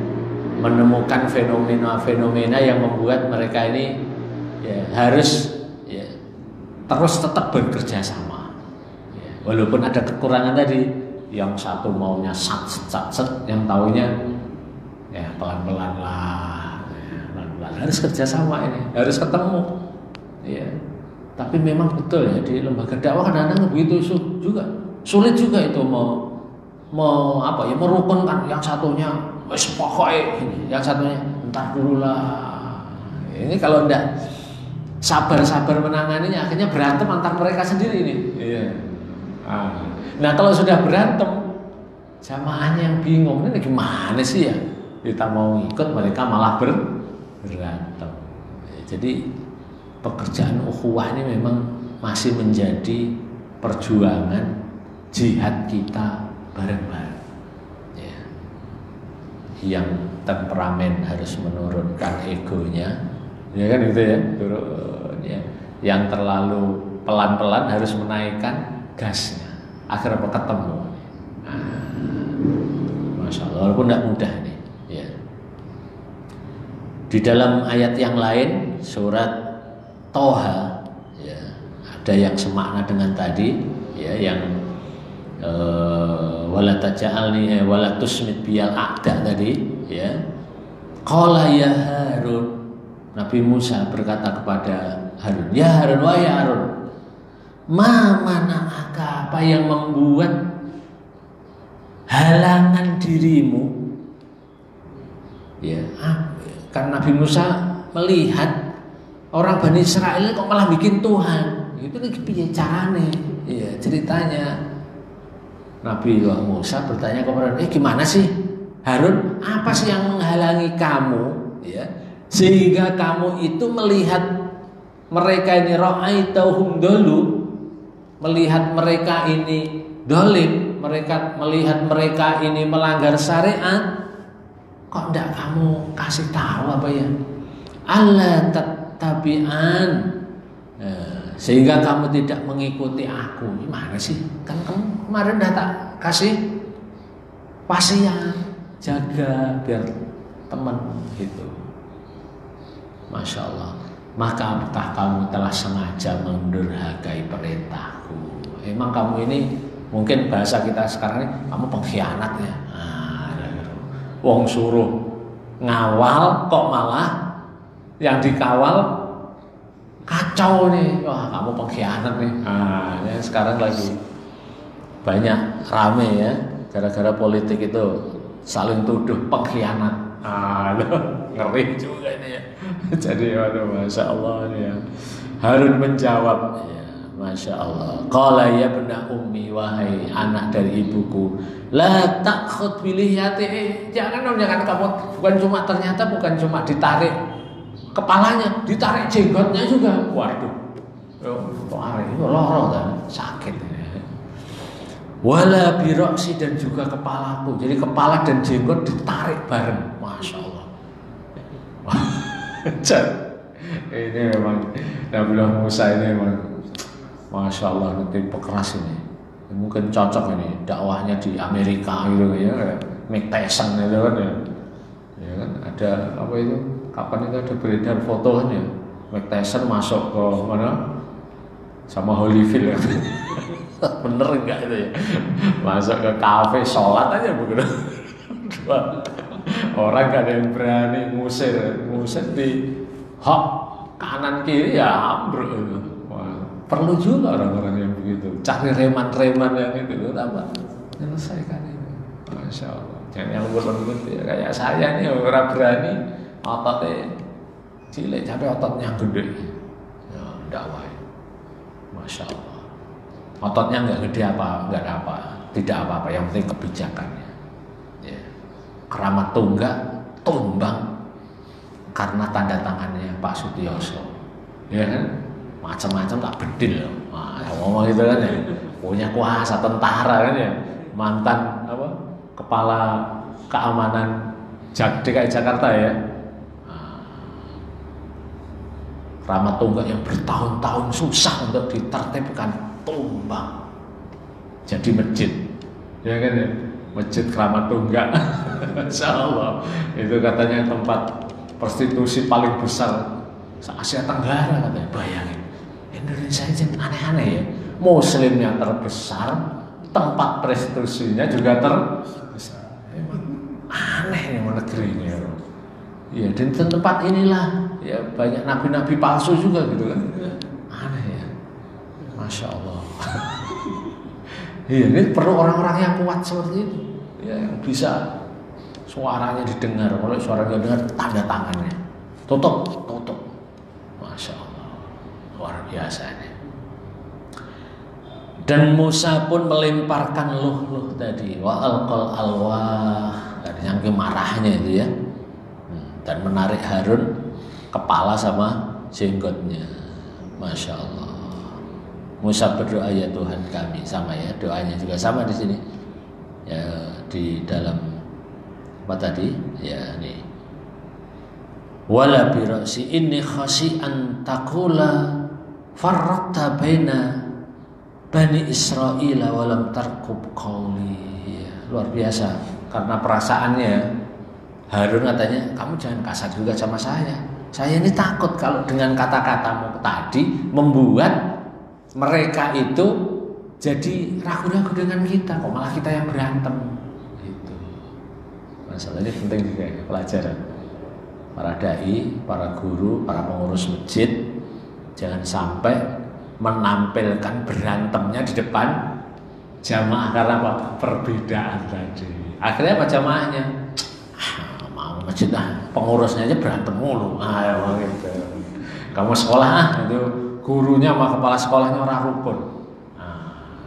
menemukan fenomena-fenomena yang membuat mereka ini ya, harus ya, terus tetap bekerja sama. Ya, walaupun ada kekurangan tadi, yang satu maunya sat, yang taunya ya pelan-pelan lah, ya, pelan-pelan. Harus kerja sama ini, harus ketemu. Ya. Tapi memang betul ya, di lembaga dakwah kadang-kadang begitu juga, sulit juga itu mau apa ya, merukunkan yang satunya wes pokoknya ini, yang satunya entar dulu lah. Ini kalau enggak sabar-sabar menanganinya, akhirnya berantem antar mereka sendiri ini. Iya. Nah kalau sudah berantem, jamaahnya yang bingung, ini gimana sih ya? Kita mau ikut, mereka malah berantem. Jadi pekerjaan ukhuwah ini memang masih menjadi perjuangan jihad kita bareng-bareng. Ya. Yang temperamen harus menurunkan egonya, ya kan gitu ya, turun ya. Yang terlalu pelan-pelan harus menaikkan gasnya. Akhirnya ketemu. Masya Allah, walaupun tidak mudah nih. Ya. Di dalam ayat yang lain surat Toha ya, ada yang semakna dengan tadi ya, yang wala taj'alni wala tusmit biyal a'da tadi ya. Qala ya Harun, Nabi Musa berkata kepada Harun, ya Harun, wahai Harun, ma mana'aka, apa yang membuat halangan dirimu ya. Kan Nabi Musa melihat orang Bani Israel kok malah bikin Tuhan, itu piye carane ya ceritanya. Nabi Musa bertanya kepada gimana sih Harun, apa sih yang menghalangi kamu ya, sehingga kamu itu melihat mereka ini ra'aitahum dulu, melihat mereka ini dolim, mereka melihat mereka ini melanggar syariat, kok enggak kamu kasih tahu apa ya, alla tattabi'an, sehingga kamu tidak mengikuti aku. Gimana sih, kan kamu kemarin udah tak kasih wasiat, jaga biar teman gitu. Masya Allah. Maka apakah kamu telah sengaja mendurhakai perintahku? Emang kamu ini, mungkin bahasa kita sekarang ini, kamu pengkhianat ya. Wong suruh ngawal kok malah yang dikawal kacau nih. Wah, kamu pengkhianat nih. Ya sekarang lagi banyak rame ya, gara-gara politik itu saling tuduh pengkhianat. Ngeri juga ini ya. Jadi waduh, masya Allah ya. Harun menjawab ya, masya Allah. Qala ya bena ummi, wahai anak dari ibuku, la takhud bilihiyati, jangan kamu bukan cuma ditarik kepalanya, ditarik jenggotnya juga. Waduh, itu loro kan, sakit. Wala biroksi, dan juga kepalaku. Jadi kepala dan jenggot ditarik bareng. Masya Allah. Ini memang Nabi Musa ini memang masya Allah, nanti pekeras ini. Mungkin cocok ini dakwahnya di Amerika gitu ya, kayak Mike Tyson itu kan ya. Ya kan ada apa itu? Kapan itu ada beredar foto kan ya, Mike Tyson masuk ke mana sama Holyfield ya. Bener enggak itu ya, masuk ke kafe sholat aja begitu. Orang gak ada yang berani ngusir di hak kanan kiri ya ambruk itu. Perlu juga orang-orang yang begitu, cari reman-reman yang itu apa menyelesaikan ini. Masya Allah. Jangan yang lembut-lembut ya, kayak saya nih orang berani, ototnya cilik tapi ototnya gede ya, dakwah. Masya Allah. Ototnya nggak gede nggak ada apa, tidak apa-apa, yang penting kebijakannya ya. Keramat Tunggak tumbang karena tanda tangannya Pak Sutioso ya kan, macam-macam tak bedil. Ngomong gitu kan ya, punya kuasa tentara kan ya, mantan apa kepala keamanan DKI Jakarta ya. Keramat Tunggak yang bertahun-tahun susah untuk ditertibkan tumbang jadi masjid ya kan ya, masjid Keramat Tunggak. Insya Allah itu katanya tempat prostitusi paling besar se-Asia Tenggara katanya. Bayangin, Indonesia ini aneh-aneh ya, muslimnya terbesar, tempat prostitusinya juga terbesar. Aneh nih negeri ini ya. Ya, di tempat inilah ya banyak nabi-nabi palsu juga gitu kan. Aneh ya. Masya Allah. Iya, ini perlu orang-orang yang kuat seperti itu ya, yang bisa suaranya didengar. Kalau suaranya dengar, tanda tangannya tutup. Masya Allah, luar biasa ini. Dan Musa pun melemparkan luh tadi, wa alqal alwah, yang marahnya itu ya, dan menarik Harun kepala sama jenggotnya. Masya Allah. Musa berdoa, ya Tuhan kami, sama ya, doanya juga sama di sini ya, di dalam apa tadi ya, nih wala birasi inni khasi'an taqula farraqta baina bani Israila walam tarkub qawli ya, luar biasa karena perasaannya Harun katanya, kamu jangan kasar juga sama saya. Saya ini takut kalau dengan kata-katamu tadi membuat mereka itu jadi ragu-ragu dengan kita, kok malah kita yang berantem. Gitu. Masalah ini penting juga ya, pelajaran. Para dai, para guru, para pengurus masjid jangan sampai menampilkan berantemnya di depan jamaah karena apa? Perbedaan tadi. Akhirnya apa jamaahnya? Mau masjid pengurusnya aja berantem mulu. Gitu. Kamu sekolah itu gurunya sama kepala sekolahnya orang rukun.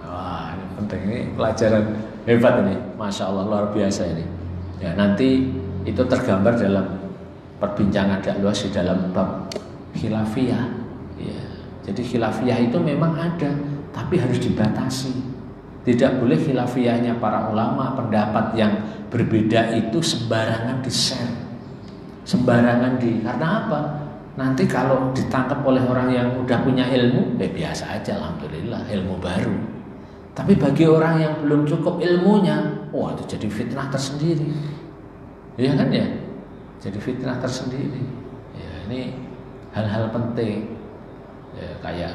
Wah, ini penting, ini pelajaran hebat ini, masya Allah, luar biasa ini. Ya, nanti itu tergambar dalam perbincangan dakwah di dalam bab khilafiyah. Ya, jadi khilafiyah itu memang ada, tapi harus dibatasi. Tidak boleh khilafiyahnya para ulama, pendapat yang berbeda itu sembarangan di-share, sembarangan karena apa? Nanti kalau ditangkap oleh orang yang udah punya ilmu, biasa aja, alhamdulillah, ilmu baru. Tapi bagi orang yang belum cukup ilmunya, wah itu jadi fitnah tersendiri. Iya kan ya? Jadi fitnah tersendiri. Ya, ini hal-hal penting. Ya, kayak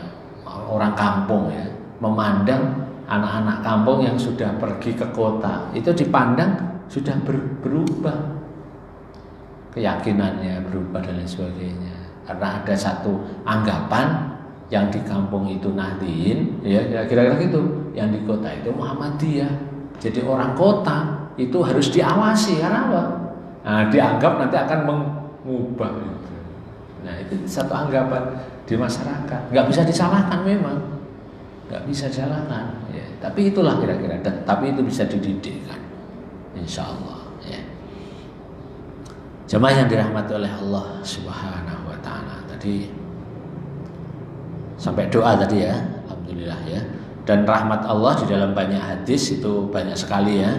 orang kampung ya, memandang anak-anak kampung yang sudah pergi ke kota, itu dipandang sudah berubah. Keyakinannya berubah dan lain sebagainya. Karena ada satu anggapan yang di kampung itu Nahdliyin, ya kira-kira gitu, yang di kota itu Muhammadiyah. Jadi orang kota itu harus diawasi karena apa? Nah, dianggap nanti akan mengubah itu. Nah, itu satu anggapan di masyarakat. Nggak bisa disalahkan memang, nggak bisa disalahkan. Ya, tapi itulah kira-kira. Tapi itu bisa dididikkan, insya Allah. Ya. Jemaah yang dirahmati oleh Allah Subhanahu wa Ta'ala, tadi sampai doa tadi ya, alhamdulillah ya. Dan rahmat Allah di dalam banyak hadis itu banyak sekali ya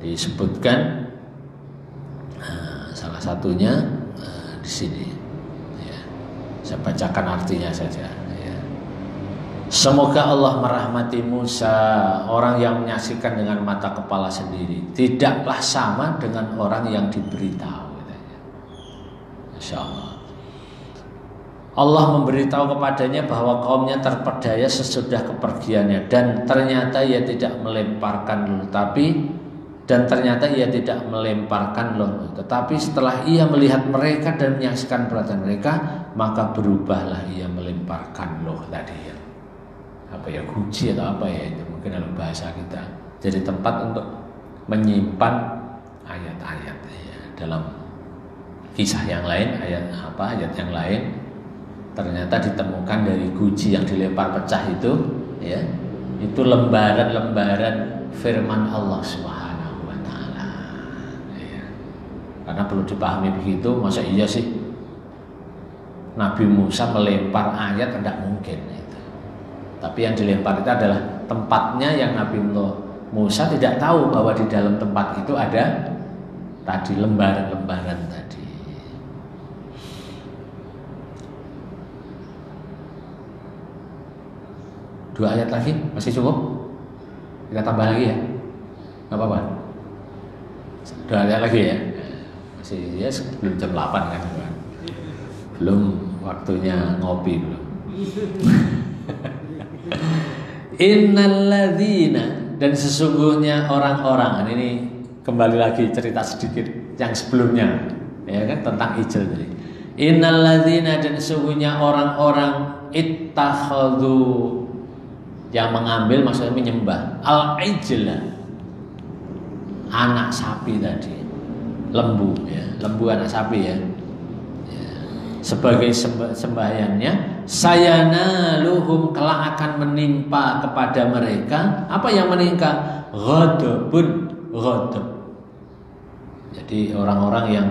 disebutkan. Salah satunya di sini. Ya. Saya bacakan artinya saja. Ya. Semoga Allah merahmati Musa, orang yang menyaksikan dengan mata kepala sendiri, tidaklah sama dengan orang yang diberitahu. Insya Allah. Allah memberitahu kepadanya bahwa kaumnya terpedaya sesudah kepergiannya, dan ternyata ia tidak melemparkan loh, tetapi setelah ia melihat mereka dan menyaksikan perhatian mereka, maka berubahlah ia melemparkan loh tadi ya. Apa ya, guci atau apa ya itu mungkin dalam bahasa kita. Jadi tempat untuk menyimpan ayat-ayat ya. Dalam kisah yang lain, ayat yang lain ternyata ditemukan dari guci yang dilempar pecah itu ya, itu lembaran-lembaran firman Allah Subhanahu wa Ta'ala ya. Karena perlu dipahami begitu, masa iya sih Nabi Musa melempar ayat? Tidak mungkin itu. Tapi yang dilempar itu adalah tempatnya yang Nabi Musa tidak tahu bahwa di dalam tempat itu ada tadi lembaran-lembaran tadi. Dua ayat lagi masih cukup? Kita tambah lagi ya, nggak apa-apa. Dua ayat lagi ya, masih ya belum jam 8 kan, belum waktunya ngopi belum. Innalladzina, dan sesungguhnya orang-orang, ini kembali lagi cerita sedikit yang sebelumnya ya kan, tentang ijl tadi. Innalladzina, dan sesungguhnya orang-orang ittakhadhu, yang mengambil, maksudnya menyembah al-ijla, anak sapi tadi, lembu ya, lembu anak sapi ya, sebagai sembayannya. Sayanaluhum, kelak akan menimpa kepada mereka apa yang menimpa? Ghadabun, ghadab. Jadi orang-orang yang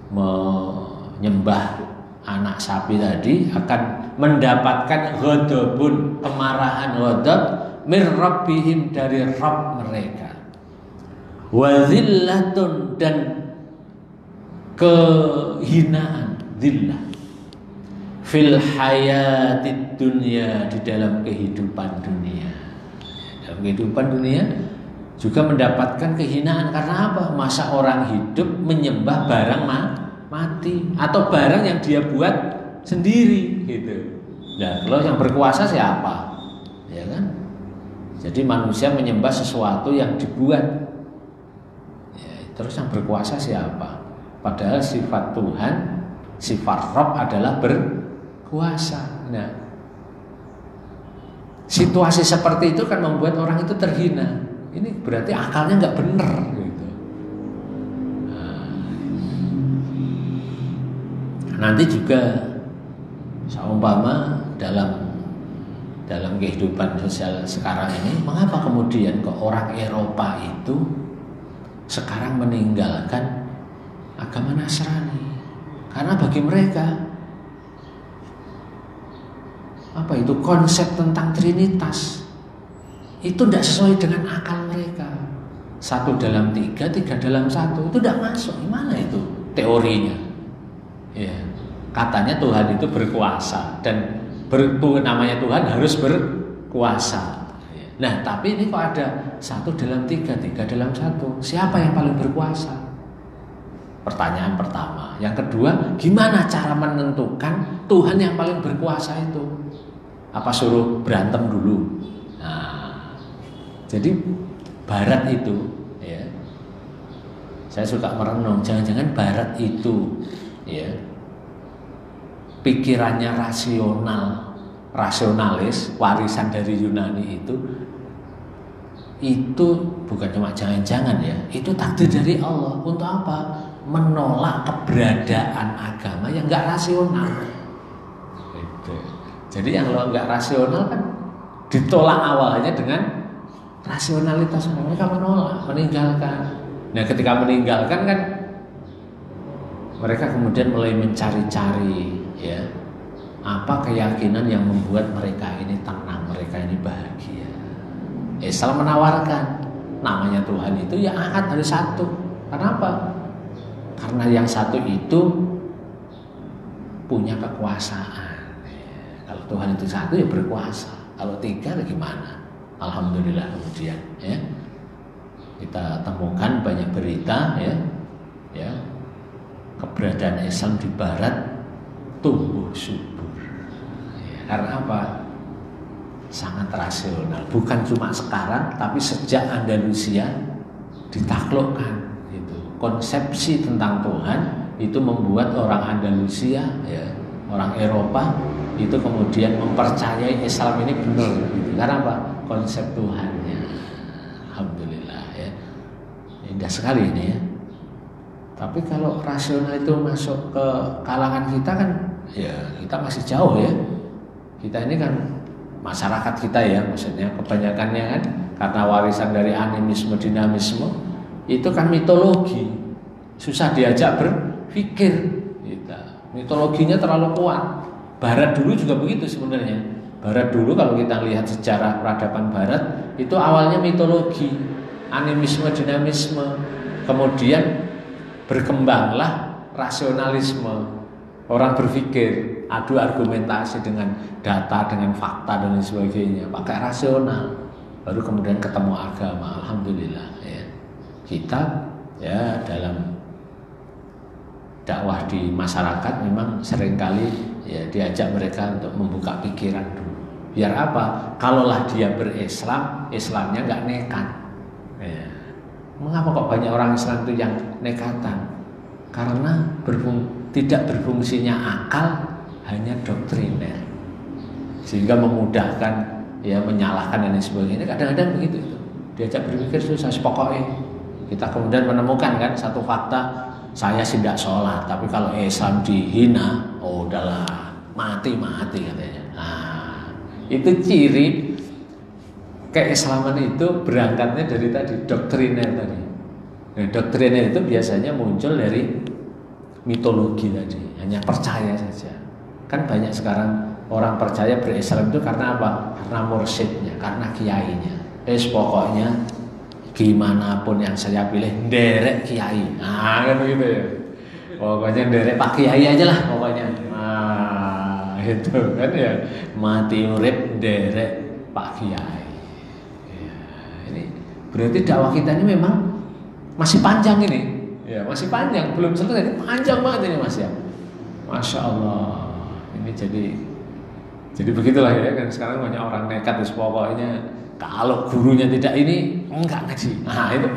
menyembah anak sapi tadi akan mendapatkan ghadabun, kemarahan, ghadab mir rabbihim, dari Rabb mereka, wa zillatun, dan kehinaan, zillah, fil hayatid dunya, di dalam kehidupan dunia. Dalam kehidupan dunia juga mendapatkan kehinaan. Karena apa? Masa orang hidup menyembah barang mati atau barang yang dia buat sendiri gitu. Nah, kalau yang berkuasa siapa? Ya kan? Jadi manusia menyembah sesuatu yang dibuat. Ya, terus yang berkuasa siapa? Padahal sifat Tuhan, sifat Rabb adalah berkuasa. Nah, situasi seperti itu kan membuat orang itu terhina. Ini berarti akalnya nggak benar gitu. Nanti juga seumpama dalam kehidupan sosial sekarang ini, mengapa kemudian kok orang Eropa itu sekarang meninggalkan agama Nasrani? Karena bagi mereka apa itu konsep tentang Trinitas itu tidak sesuai dengan akal mereka. 1 dalam 3, 3 dalam 1 itu tidak masuk. Gimana itu teorinya? Ya, katanya Tuhan itu berkuasa dan namanya Tuhan harus berkuasa. Nah, tapi ini kok ada 1 dalam 3, 3 dalam 1. Siapa yang paling berkuasa? Pertanyaan pertama. Yang kedua, gimana cara menentukan Tuhan yang paling berkuasa itu? Apa suruh berantem dulu? Nah, jadi Barat itu, ya, saya suka merenung. Jangan-jangan Barat itu, ya, pikirannya rasionalis, warisan dari Yunani itu bukan cuma jangan-jangan ya, itu takdir dari Allah. Untuk apa? Menolak keberadaan agama yang nggak rasional. Gitu. Jadi yang lo nggak rasional kan ditolak awalnya dengan rasionalitas. Mereka menolak, meninggalkan. Nah, ketika meninggalkan kan mereka kemudian mulai mencari-cari, ya, apa keyakinan yang membuat mereka ini tenang, mereka ini bahagia. Islam menawarkan namanya Tuhan itu ya akad hari satu. Kenapa? Karena yang satu itu punya kekuasaan. Kalau Tuhan itu satu ya berkuasa. Kalau 3 gimana? Alhamdulillah kemudian, ya, kita temukan banyak berita, ya, keberadaan Islam di Barat tumbuh subur. Ya, karena apa? Sangat rasional. Bukan cuma sekarang, tapi sejak Andalusia ditaklukkan. Gitu. Konsepsi tentang Tuhan itu membuat orang Andalusia, ya, orang Eropa itu kemudian mempercayai Islam ini benar. Gitu. Karena apa? Konsep Tuhannya. Alhamdulillah, ya. Indah sekali ini, ya. Tapi kalau rasional itu masuk ke kalangan kita kan, ya kita masih jauh, ya. Kita ini kan masyarakat kita, ya, maksudnya kebanyakannya kan karena warisan dari animisme, dinamisme itu kan mitologi, susah diajak berpikir. Gitu. Mitologinya terlalu kuat. Barat dulu juga begitu sebenarnya. Barat dulu kalau kita lihat sejarah peradaban Barat itu awalnya mitologi, animisme, dinamisme, kemudian berkembanglah rasionalisme. Orang berpikir, adu argumentasi dengan data, dengan fakta dan lain sebagainya, pakai rasional. Baru kemudian ketemu agama. Alhamdulillah, ya. Kita, ya, dalam dakwah di masyarakat memang seringkali, ya, diajak mereka untuk membuka pikiran dulu. Biar apa? Kalaulah dia berislam, Islamnya nggak nekat. Ya. Mengapa kok banyak orang Islam itu yang nekatan? Karena tidak berfungsinya akal, hanya doktriner, sehingga memudahkan, ya, menyalahkan dan sebagainya. Kadang-kadang begitu itu. Diajak berpikir susah. Pokoknya kita kemudian menemukan kan satu fakta, saya tidak sholat, tapi kalau Islam dihina, oh udahlah, mati katanya. Nah, itu ciri keislaman itu berangkatnya dari tadi, doktriner tadi. Nah, doktriner itu biasanya muncul dari mitologi tadi, hanya percaya saja. Kan banyak sekarang orang percaya berislam itu karena apa? Karena mursyidnya, karena kiainya. Pokoknya gimana pun yang saya pilih, derek kiai. Nah, kan begitu, ya. Pokoknya derek pak kiai aja lah pokoknya. Nah, itu kan, ya, mati urip derek pak kiai. Ya, ini Berarti dakwah kita ini memang masih panjang ini. Ya, masih panjang, belum selesai. Ini panjang banget ini Mas ya. Masya Allah. Ini jadi begitulah ya kan, sekarang banyak orang nekat terus pokoknya kalau gurunya tidak ini enggak ngaji. Nah, itu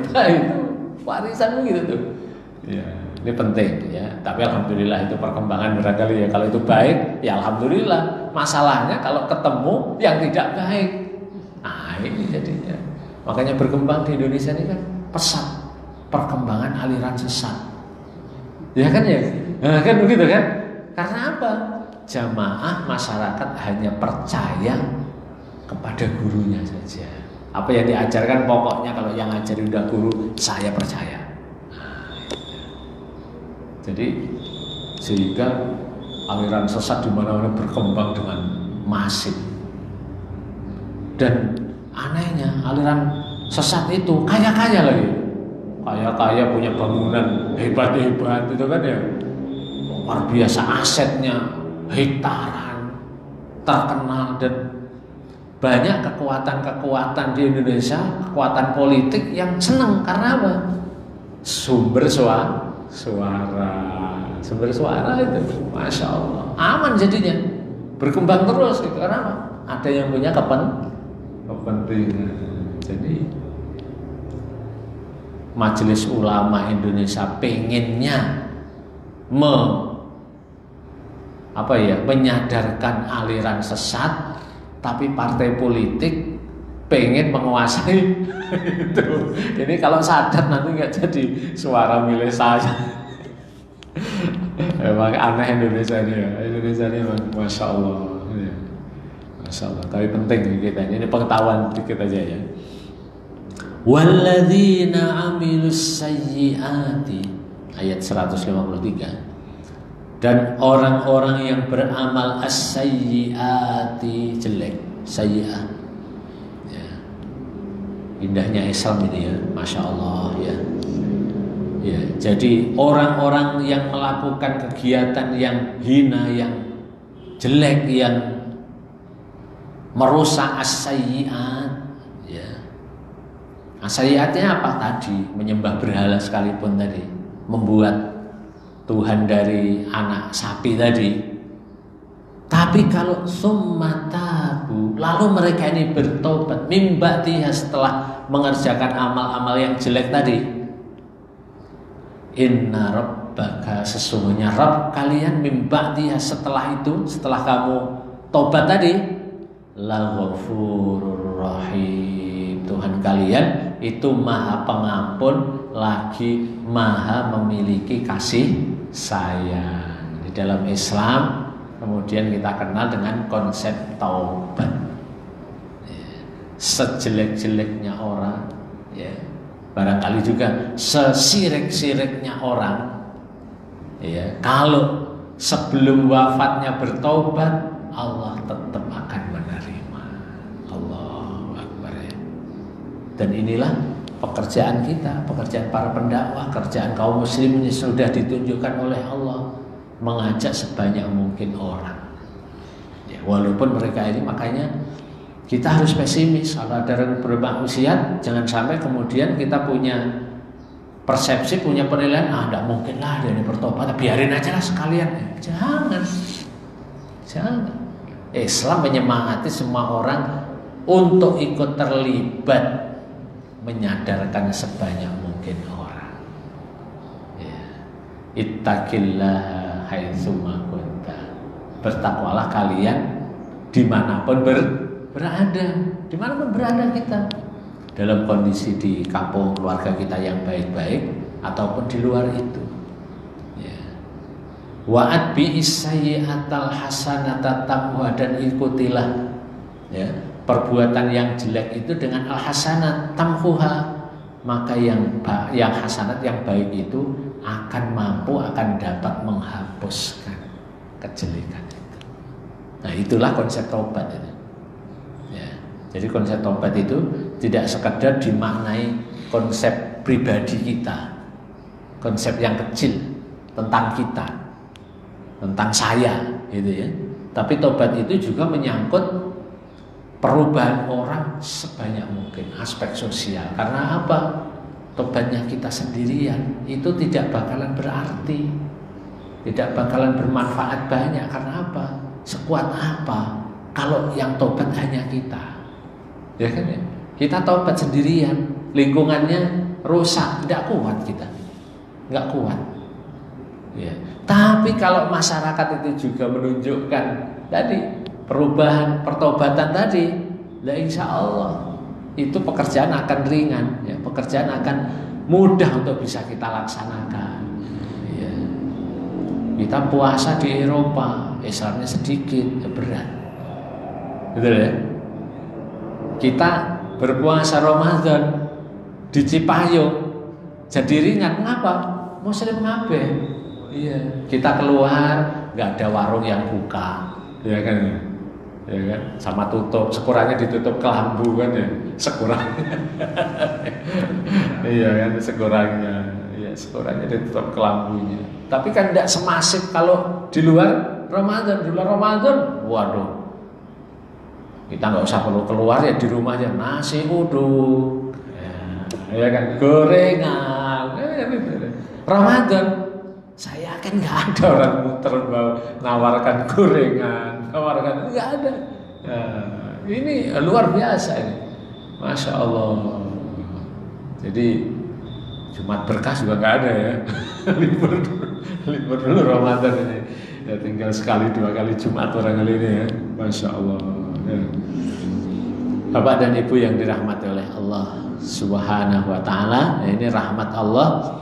warisan gitu tuh. Ya, ini penting ya. Tapi alhamdulillah itu perkembangan barangkali ya. Kalau itu baik, ya alhamdulillah. Masalahnya kalau ketemu yang tidak baik. Nah, ini jadinya. Makanya berkembang di Indonesia ini kan pesat perkembangan aliran sesat. Ya kan ya? Nah, kan begitu kan? Karena apa? Jamaah masyarakat hanya percaya kepada gurunya saja. Apa yang diajarkan pokoknya kalau yang ngajarin udah guru, saya percaya. Jadi sehingga aliran sesat di mana-mana berkembang dengan masif. Dan anehnya aliran sesat itu kaya-kaya lagi. Kaya-kaya punya bangunan hebat-hebat itu kan ya. Luar biasa asetnya hektaran, terkenal, dan banyak kekuatan-kekuatan di Indonesia, kekuatan politik yang senang karena apa? Sumber suara, itu, masya Allah, aman jadinya, berkembang terus karena apa? Ada yang punya kepentingan. Jadi Majelis Ulama Indonesia pengennya menyadarkan aliran sesat, tapi partai politik pengen menguasai itu. Ini kalau sadar nanti nggak jadi suara milik saya. Emang aneh Indonesia ini ya. Indonesia ini memang masya Allah, ya. Masya Allah. Tapi penting kita ini pengetahuan dikit aja ya. Walladzina amilus sayyiati, ayat 153. Dan orang-orang yang beramal as-sayyiati, jelek, sayyi'ah. Ya. Indahnya Islam ini ya, masya Allah ya. Ya, jadi orang-orang yang melakukan kegiatan yang hina, yang jelek, yang merusak as-sayyi'at. Ya. As-sayyi'atnya apa tadi? Menyembah berhala sekalipun tadi, membuat Tuhan dari anak sapi tadi. Tapi kalau summatabu, lalu mereka ini bertobat mimba'tiha, setelah mengerjakan amal-amal yang jelek tadi. Inna rabbaka, sesungguhnya Rabb kalian, mimba'tiha, setelah itu, setelah kamu tobat tadi, laghafurur rahim, Tuhan kalian itu maha pengampun lagi maha memiliki kasih sayang. Di dalam Islam kemudian kita kenal dengan konsep taubat. Sejelek-jeleknya orang, ya, barangkali juga sesirik-siriknya orang, ya, kalau sebelum wafatnya bertaubat, Allah tetap akan menerima. Allahu Akbar ya. Dan inilah pekerjaan kita, pekerjaan para pendakwah, kerjaan kaum muslimin sudah ditunjukkan oleh Allah, mengajak sebanyak mungkin orang. Ya, walaupun mereka ini, makanya kita harus pesimis kalau ada yang bermaksiat, jangan sampai kemudian kita punya persepsi, punya penilaian, tidak mungkin lah dia ini bertobat, biarin aja lah sekalian. Jangan. Islam menyemangati semua orang untuk ikut terlibat, menyadarkan sebanyak mungkin orang. Ya. Ittaqillaha haitsu ma kunta. Bertakwalah kalian dimanapun berada, dimanapun berada kita. Dalam kondisi di kampung keluarga kita yang baik-baik ataupun di luar itu. Ya. Wa'at bi'is sayyi'atal hasanata tamhuha, dan ikutilah ya perbuatan yang jelek itu dengan al-hasanat tamhuha, maka yang hasanat, yang baik itu akan mampu, akan dapat menghapuskan kejelekan itu. Nah, itulah konsep taubat itu. Ya. Jadi konsep taubat itu tidak sekedar dimaknai konsep pribadi kita, konsep yang kecil tentang kita, tentang saya, gitu ya. Tapi taubat itu juga menyangkut perubahan orang sebanyak mungkin aspek sosial. Karena apa? Tobatnya kita sendirian itu tidak bakalan berarti, tidak bakalan bermanfaat banyak. Karena apa? Sekuat apa kalau yang tobat hanya kita? Ya kan ya? Kita tobat sendirian, lingkungannya rusak, tidak kuat kita, nggak kuat. Ya. Tapi kalau masyarakat itu juga menunjukkan tadi perubahan, pertobatan tadi, lah insya Allah itu pekerjaan akan ringan, ya, pekerjaan akan mudah untuk bisa kita laksanakan. Ya. Kita puasa di Eropa, Islamnya sedikit, ya berat, betul ya. Kita berpuasa Ramadan di Cipayung jadi ringan, kenapa? Muslim ngabeh. Iya, kita keluar nggak ada warung yang buka, ya kan? Ya kan? Sama tutup, sekurannya ditutup kelambu kan ya, sekurangnya. Iya kan, sekurangnya, ya sekurangnya ditutup kelambunya. Tapi kan tidak semasif kalau di luar Ramadan. Di luar Ramadan, waduh, kita nggak usah perlu keluar, ya di rumah aja nasi uduk, ya kan, gorengan. Ramadan, saya kan nggak ada orang muter nawarkan gorengan, nawarkan, nggak ada. Ya, ini luar biasa ini, masya Allah. Jadi Jumat berkah juga nggak ada ya, libur dulu Ramadan ini. Ya tinggal sekali 2 kali Jumat orang kali ini ya, masya Allah. Ya. Bapak dan Ibu yang dirahmati oleh Allah Subhanahu wa Ta'ala, ya, ini rahmat Allah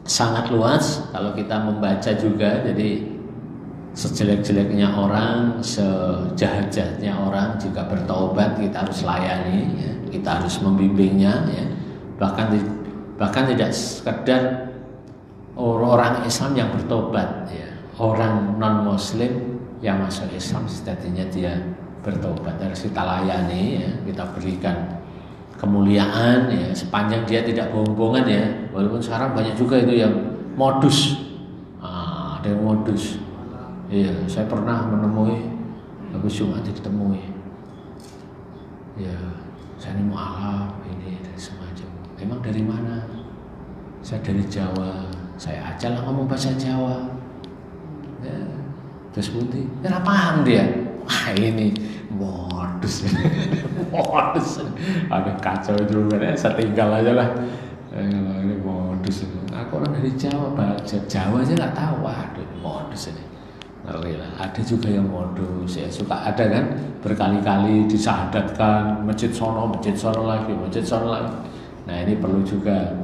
sangat luas kalau kita membaca juga. Jadi sejelek-jeleknya orang, sejahat-jahatnya orang, jika bertobat kita harus layani, ya. Kita harus membimbingnya, ya. Bahkan tidak sekedar orang Islam yang bertobat, ya. Orang non Muslim yang masuk Islam sejatinya dia bertobat, harus kita layani, ya. Kita berikan kemuliaan, ya, sepanjang dia tidak bohong-bohongan, ya. Walaupun sekarang banyak juga itu yang modus, ada yang modus. Iya, saya pernah menemui habis Jumat ditemui. Ya, saya ini mualaf ini dan semacam. Emang dari mana? Saya dari Jawa. Saya aja lah ngomong bahasa Jawa. Ya, terus putih, ya paham dia. Wah ini modus, modus, agak kacau juga ya. Saya tinggal aja lah. Ini modus. Aku orang dari Jawa, bahasa Jawa aja nggak tahu. Waduh, modus ini. Ngeri lah. Ada juga yang modus, ya suka ada kan, berkali-kali disyahadatkan masjid sono lagi, masjid sono lagi. Nah ini perlu juga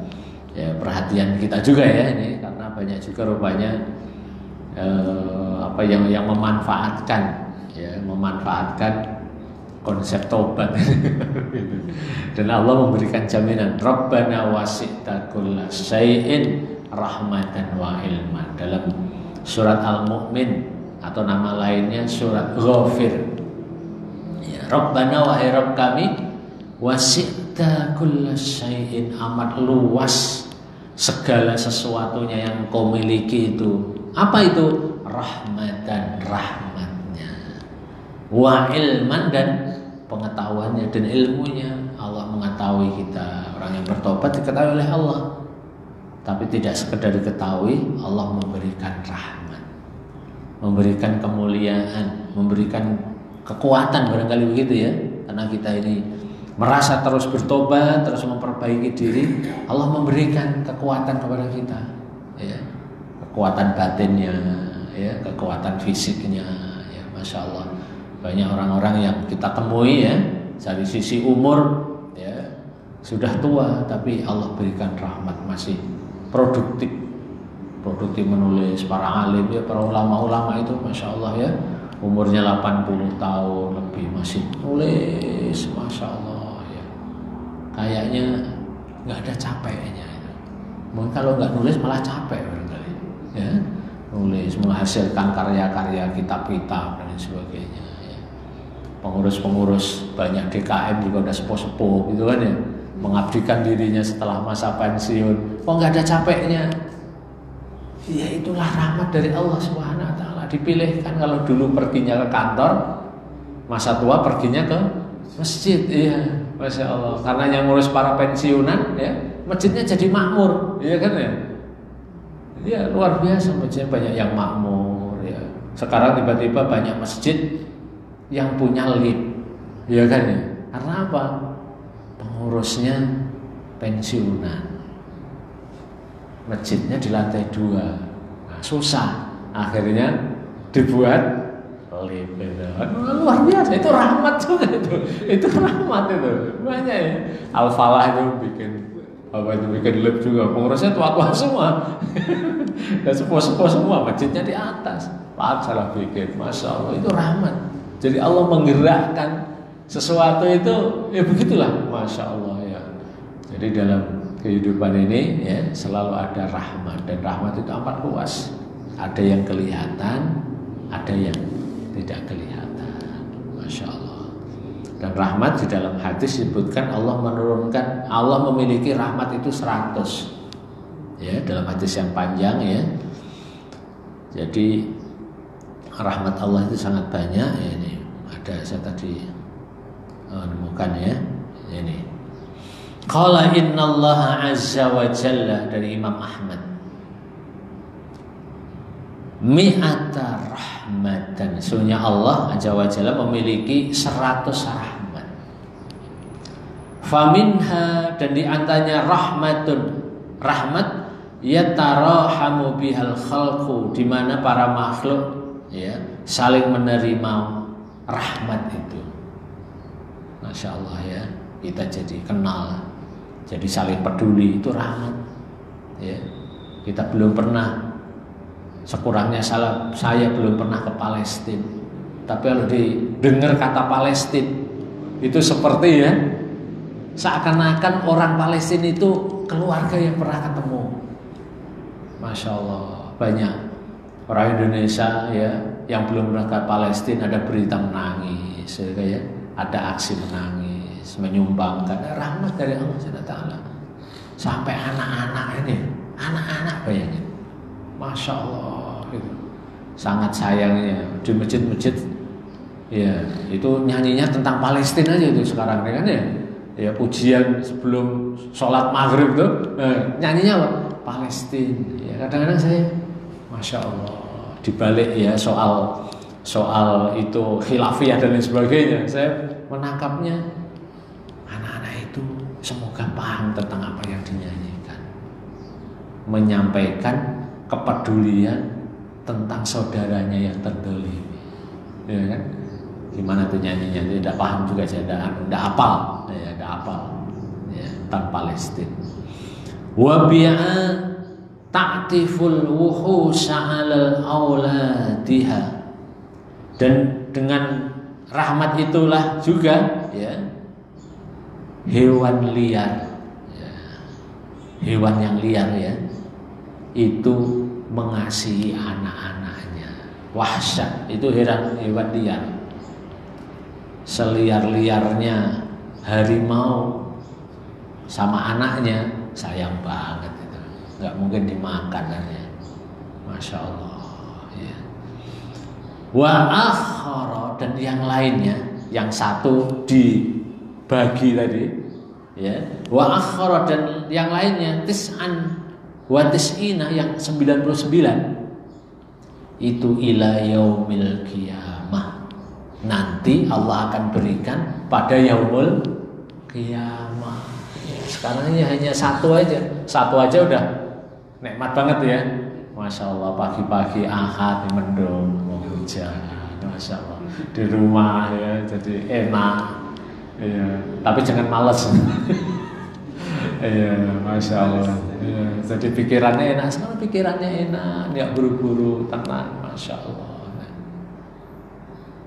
ya perhatian kita juga ya ini, karena banyak juga rupanya yang memanfaatkan, ya, memanfaatkan konsep tobat. Dan Allah memberikan jaminan, Rabbana wasi'ta kulla syai'in rahmatan wa ilman, dalam surat Al-Mu'min atau nama lainnya surat Ghafir, ya, Rabbana wahai Rabb kami, wasi'ta kulla syai'in, amat luas segala sesuatunya yang kau miliki itu. Apa itu? Rahmatan, rahmatnya, wa ilman, dan pengetahuannya dan ilmunya. Allah mengetahui kita, orang yang bertobat diketahui oleh Allah. Tapi tidak sekedar diketahui, Allah memberikan rahmat, memberikan kemuliaan, memberikan kekuatan, barangkali begitu ya. Karena kita ini merasa terus bertobat, terus memperbaiki diri, Allah memberikan kekuatan kepada kita, ya. Kekuatan batinnya, ya, kekuatan fisiknya, ya, masya Allah. Banyak orang-orang yang kita temui, ya, dari sisi umur, ya, sudah tua, tapi Allah berikan rahmat, masih produktif menulis. Para alim, ya, para ulama-ulama itu masya Allah, ya, umurnya 80 tahun lebih masih nulis, masya Allah, ya. Kayaknya nggak ada capeknya itu. Mungkin kalau nggak nulis malah capek barangkali, ya, nulis, menghasilkan karya-karya, kitab-kitab dan sebagainya, ya. Pengurus-pengurus banyak DKM juga udah sepuh-sepuh gitu kan, ya, mengabdikan dirinya setelah masa pensiun, kok nggak ada capeknya. Ya itulah rahmat dari Allah Subhanahu wa Ta'ala. Dipilihkan, kalau dulu perginya ke kantor, masa tua perginya ke Masjid, iya, Masya Allah. Karena yang ngurus para pensiunan, ya, masjidnya jadi makmur, iya kan ya? Ya luar biasa, masjidnya banyak yang makmur, ya. Sekarang tiba-tiba banyak masjid yang punya lift, iya kan ya? Karena apa? Pengurusnya pensiunan, masjidnya di lantai 2, nah, susah, akhirnya dibuat lift. Luar biasa, itu rahmat juga itu rahmat itu banyak ya. Al-Falah itu bikin lift juga, pengurusnya tua-tua semua dan sepuh-sepuh semua, masjidnya di atas, Pak salah bikin, Masya Allah, itu rahmat. Jadi Allah menggerakkan sesuatu itu, ya begitulah, Masya Allah ya. Jadi dalam kehidupan ini ya selalu ada rahmat, dan rahmat itu amat luas. Ada yang kelihatan, ada yang tidak kelihatan, Masya Allah. Dan rahmat di dalam hadis disebutkan Allah menurunkan, Allah memiliki rahmat itu 100, ya, dalam hadis yang panjang ya. Jadi rahmat Allah itu sangat banyak ya. Ini ada, saya tadi menemukan ya, ini qala innallaha azza wa jalla, dari Imam Ahmad, mi'ata rahmatan, sesungguhnya Allah azza wa jalla memiliki 100 rahmat. Faminha, dan diantaranya rahmatun, rahmat yatarahamu bihal khalqu, di mana para makhluk ya saling menerima rahmat itu. Masya Allah ya, kita jadi kenal, jadi saling peduli, itu rahmat ya. Kita belum pernah, sekurangnya saya belum pernah ke Palestina, tapi kalau didengar kata Palestina itu seperti ya seakan-akan orang Palestina itu keluarga yang pernah ketemu. Masya Allah, banyak orang Indonesia ya yang belum pernah ke Palestina, ada berita menangis ya, ada aksi menangis, menyumbangkan rahmat dari Allah SWT. Sampai anak-anak ini, anak-anak bayangin, Masya Allah gitu. Sangat sayangnya di masjid-masjid ya itu nyanyinya tentang Palestina aja itu sekarang kan ya. Ya pujian sebelum sholat maghrib tuh nyanyinya apa? Palestina. Ya kadang-kadang saya, Masya Allah, dibalik ya soal itu khilafiyah dan lain sebagainya, saya menangkapnya anak-anak itu semoga paham tentang apa yang dinyanyikan, menyampaikan kepedulian tentang saudaranya yang terdolim, ya kan? Gimana tuh nyanyinya? Tidak paham juga, saya tidak hafal, ya tidak hafal, ya tentang Palestina. Wabi'a ta'tiful wuhusha 'alal auladiha, dan dengan rahmat itulah juga ya hewan liar, ya, hewan yang liar ya itu mengasihi anak-anaknya. Wahsyat itu hewan liar. Seliar-liarnya harimau sama anaknya sayang banget itu, nggak mungkin dimakan ya. Masya Allah ya. Wa akhara, dan yang lainnya, yang satu dibagi tadi ya, wa akhara, dan yang lainnya tis'an wa tis'ina, yang 99 itu ila yaumil qiyamah, nanti Allah akan berikan pada yaumul qiyamah. Sekarang ini hanya satu aja udah nikmat banget ya. Masya Allah, pagi-pagi Ahad mendung, mau hujan, Masya Allah, di rumah ya jadi enak ya, tapi jangan malas. Iya, Masya Allah ya, jadi pikirannya enak, sekarang pikirannya enak, nggak buru-buru, tenang, Masya Allah.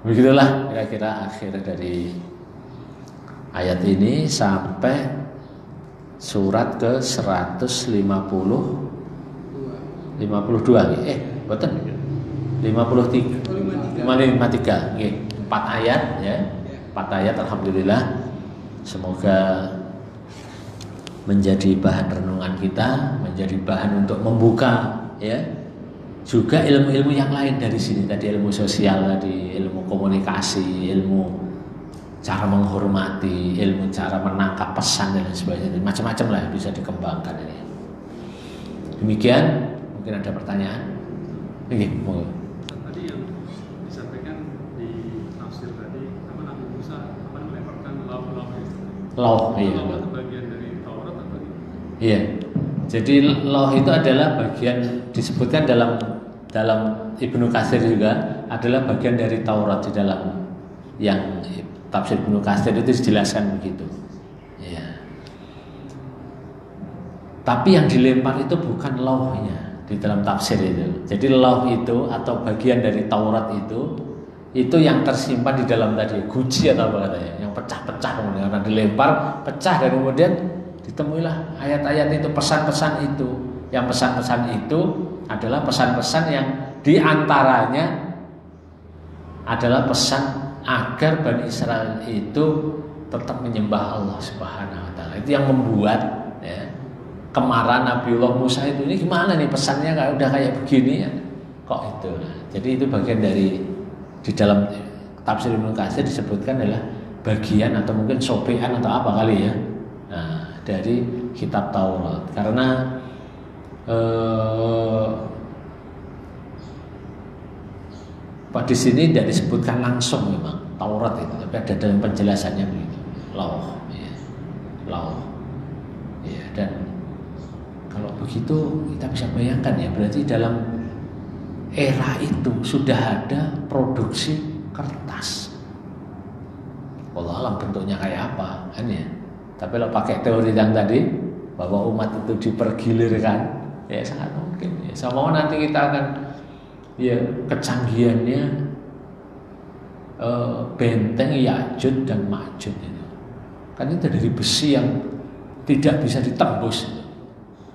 Begitulah kira-kira akhir dari ayat ini sampai surat ke 152 betul 53 nggih, 4 ayat ya. 4 ayat, alhamdulillah. Semoga menjadi bahan renungan kita, menjadi bahan untuk membuka ya juga ilmu-ilmu yang lain dari sini. Tadi ilmu sosial, tadi ilmu komunikasi, ilmu cara menghormati, ilmu cara menangkap pesan dan lain sebagainya, macam-macam lah bisa dikembangkan ini. Demikian, mungkin ada pertanyaan. Oke, mau. Tadi yang disampaikan di tafsir tadi, apa Nabi Musa melemparkan Lauh, iya. Lauh itu bagian dari Taurat atau gimana? Iya. Jadi lauh itu adalah bagian disebutkan dalam Ibnu Katsir juga adalah bagian dari Taurat di dalam yang tafsir Ibnu Katsir itu dijelaskan begitu. Ya. Tapi yang dilempar itu bukan lauhnya di dalam tafsir itu. Jadi lauh itu atau bagian dari Taurat itu yang tersimpan di dalam tadi guci atau apa katanya, yang pecah-pecah kemudian karena dilempar pecah dan kemudian ditemuilah ayat-ayat itu, pesan-pesan itu. Yang pesan-pesan itu adalah pesan-pesan yang diantaranya adalah pesan agar Bani Israel itu tetap menyembah Allah Subhanahu Wa Taala. Itu yang membuat ya, kemarahan Nabiullah Musa itu, ini gimana nih pesannya kalau udah kayak begini ya, kok itu. Jadi itu bagian dari di dalam tafsir Ibnu Katsir disebutkan adalah bagian atau mungkin sopean atau apa kali ya, nah, dari kitab Taurat karena di sini tidak disebutkan langsung memang Taurat itu, tapi ada dalam penjelasannya begitu. Lauh, ya. Lauh. Ya, dan kalau begitu kita bisa bayangkan ya, berarti dalam era itu sudah ada produksi kertas. Wallah alam bentuknya kayak apa kan ya. Tapi kalau pakai teori yang tadi bahwa umat itu dipergilirkan, ya sangat mungkin. Ya, sama nanti kita akan ya kecanggihannya benteng Ya'juj dan Ma'juj itu kan itu dari besi yang tidak bisa ditembus.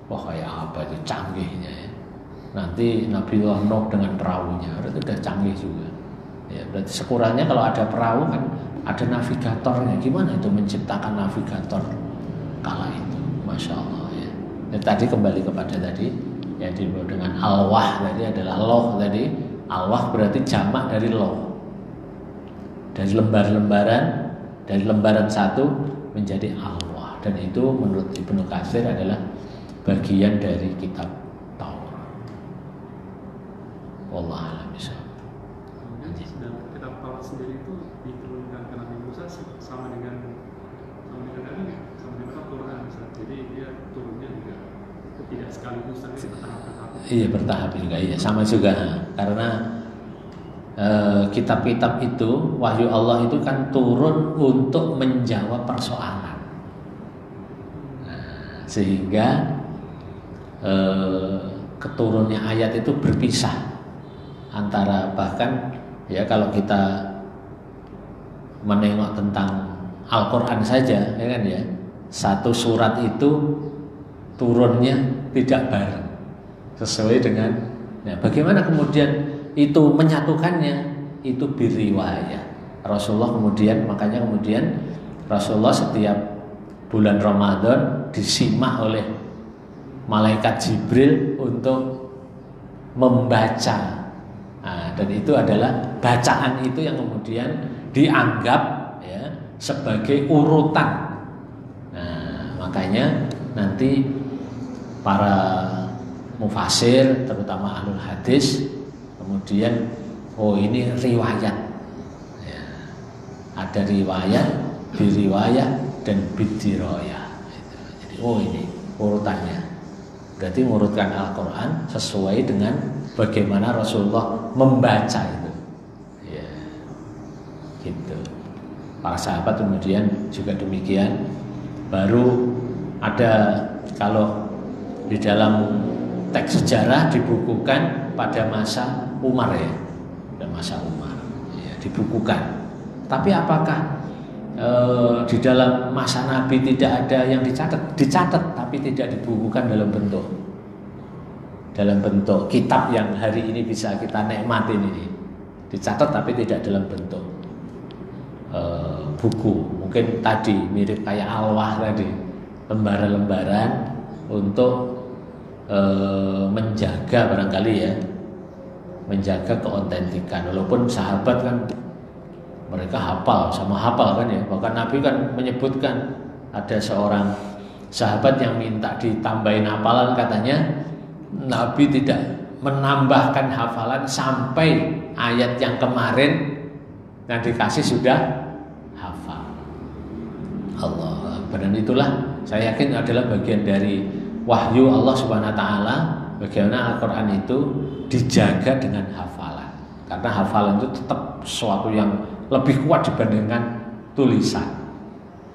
Wah kayak apa itu canggihnya ya. Nanti Nabiullah Nuh dengan perahunya itu udah canggih juga ya, berarti sekurangnya kalau ada perahu kan ada navigatornya. Gimana itu menciptakan navigator kala itu, Masya Allah ya. Dan tadi kembali kepada tadi yang disebut dengan alwah tadi adalah loh tadi. Alwah berarti jamak dari loh, dari lembar-lembaran, dari lembaran satu menjadi alwah, dan itu menurut Ibnu Katsir adalah bagian dari kitab Taurat. Wallahu a'lam bishawab. Kemudian kitab Taurat sendiri itu diturunkan ke Nabi Musa sama dengan Al-Quran, jadi dia turunnya juga tidak sekaligus tapi bertahap-tahap. Iya bertahap juga, iya sama juga karena kitab-kitab itu wahyu Allah itu kan turun untuk menjawab persoalan, nah, sehingga keturunnya ayat itu berpisah antara, bahkan ya kalau kita menengok tentang Al-Quran saja ya kan ya, satu surat itu turunnya tidak bareng sesuai dengan ya, bagaimana kemudian itu menyatukannya itu biriwayah Rasulullah. Kemudian makanya kemudian Rasulullah setiap bulan Ramadan disimak oleh malaikat Jibril untuk membaca, nah, dan itu adalah bacaan itu yang kemudian dianggap ya sebagai urutan. Nah, makanya nanti para mufasir terutama ahlul hadis kemudian ini riwayat ya. Ada riwayat, biriwayat dan bidiroyah gitu. Jadi ini urutannya, berarti mengurutkan Al-Quran sesuai dengan bagaimana Rasulullah membaca itu ya, gitu. Para sahabat kemudian juga demikian. Baru ada kalau di dalam teks sejarah dibukukan pada masa Umar ya, pada masa Umar ya, dibukukan. Tapi apakah di dalam masa Nabi tidak ada yang dicatat tapi tidak dibukukan dalam bentuk kitab yang hari ini bisa kita nikmatin ini, dicatat tapi tidak dalam bentuk buku. Mungkin tadi mirip kayak alwah tadi, lembaran-lembaran untuk menjaga barangkali ya, menjaga keautentikan. Walaupun sahabat kan mereka hafal sama hafal kan ya. Bahkan Nabi kan menyebutkan ada seorang sahabat yang minta ditambahin hafalan, katanya Nabi tidak menambahkan hafalan sampai ayat yang kemarin yang dikasih sudah hafal. Allah. Dan itulah saya yakin adalah bagian dari wahyu Allah Subhanahu wa taala, bagaimana Al-Qur'an itu dijaga dengan hafalan. Karena hafalan itu tetap sesuatu yang lebih kuat dibandingkan tulisan.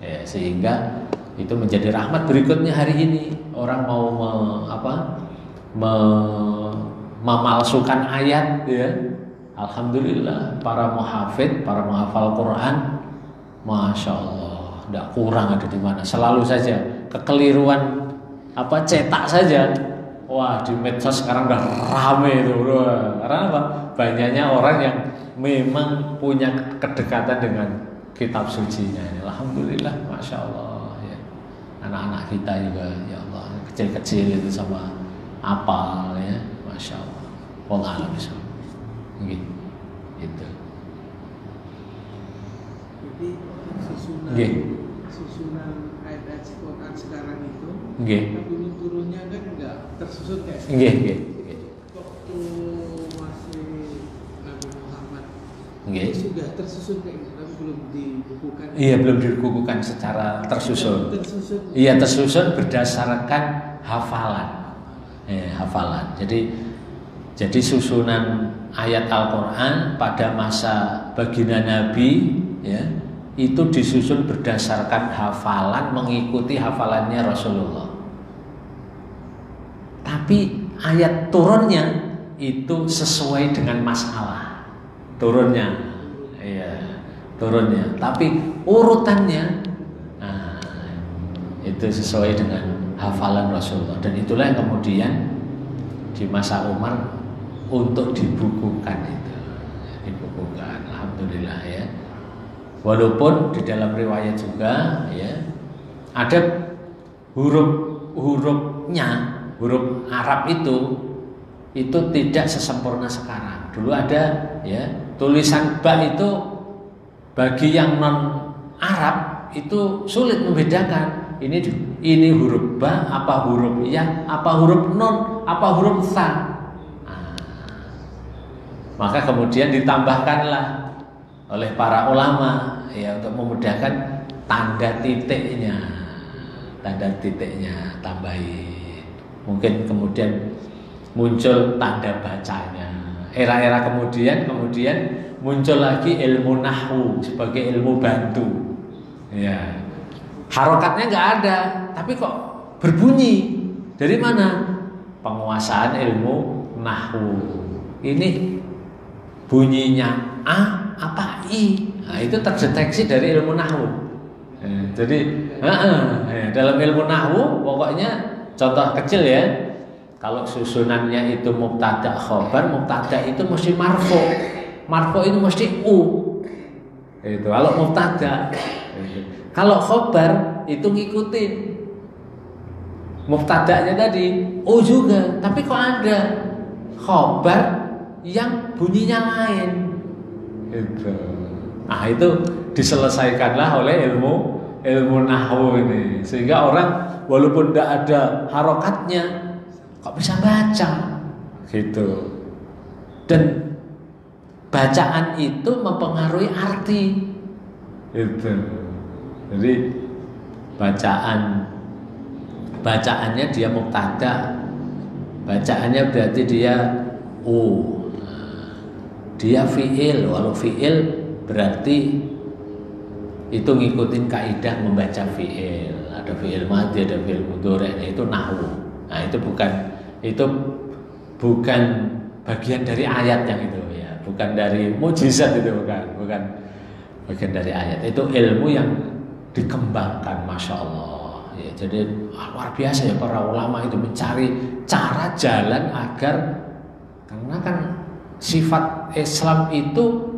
Ya, sehingga itu menjadi rahmat berikutnya hari ini. Orang mau memalsukan ayat ya. Alhamdulillah para muhafid, para menghafal Quran, Masya Allah, tidak kurang ada di mana. Selalu saja kekeliruan cetak saja. Wah, di medsos sekarang udah rame itu, bro. Karena apa? Banyaknya orang yang memang punya kedekatan dengan kitab sucinya. Alhamdulillah, Masya Allah ya. Anak-anak kita juga, ya Allah, kecil-kecil itu sama apal ya, Masya Allah. Wallah alam bisa. Gitu. Jadi susunan ayat Quran sekarang itu, turun-turunnya kan enggak tersusun kayak waktu masih Nabi Muhammad. Sudah tersusun kayak gitu, tapi belum dibukukan. Iya, belum dibukukan secara tersusun. Iya, tersusun berdasarkan hafalan. Hafalan. Jadi susunan ayat Al-Quran pada masa baginda Nabi ya, itu disusun berdasarkan hafalan, mengikuti hafalannya Rasulullah. Tapi ayat turunnya itu sesuai dengan masalah turunnya, iya, turunnya. Tapi urutannya itu sesuai dengan hafalan Rasulullah. Dan itulah yang kemudian di masa Umar untuk dibukukan itu, dibukukan. Alhamdulillah ya. Walaupun di dalam riwayat juga ya ada huruf-hurufnya, huruf Arab itu tidak sesempurna sekarang. Dulu ada ya tulisan ba itu bagi yang non Arab itu sulit membedakan ini huruf ba, apa huruf ya, apa huruf non, apa huruf sa. Maka kemudian ditambahkanlah oleh para ulama ya untuk memudahkan tanda titiknya tambahin. Mungkin kemudian muncul tanda bacanya. Era-era kemudian muncul lagi ilmu nahwu sebagai ilmu bantu. Ya. Harokatnya nggak ada, tapi kok berbunyi. Dari mana? Penguasaan ilmu nahwu. Ini bunyinya A apa I? Nah, itu terdeteksi dari ilmu nahwu. Jadi dalam ilmu nahwu pokoknya contoh kecil ya. Kalau susunannya itu mubtada khobar, mubtada itu mesti marfu. Marfu itu mesti u. Itu kalau mubtada. Kalau khobar itu ngikutin mubtadanya tadi u juga, tapi kok ada khobar yang bunyinya lain. Itu. Nah, itu diselesaikanlah oleh ilmu nahwu ini. Sehingga orang walaupun tidak ada harokatnya kok bisa baca gitu. Dan bacaan itu mempengaruhi arti. Itu. Jadi bacaannya dia mubtada. Bacaannya berarti dia dia fi'il. Walau fi'il berarti itu ngikutin kaidah membaca fi'il. Ada fi'il madhi, ada fi'il mudhari', itu nahwu. Nah, itu bukan bagian dari ayat yang itu ya, bukan dari mukjizat itu, bukan bagian dari ayat. Itu ilmu yang dikembangkan, Masya Allah ya. Jadi luar biasa ya para ulama itu mencari cara jalan agar, karena kan sifat Islam itu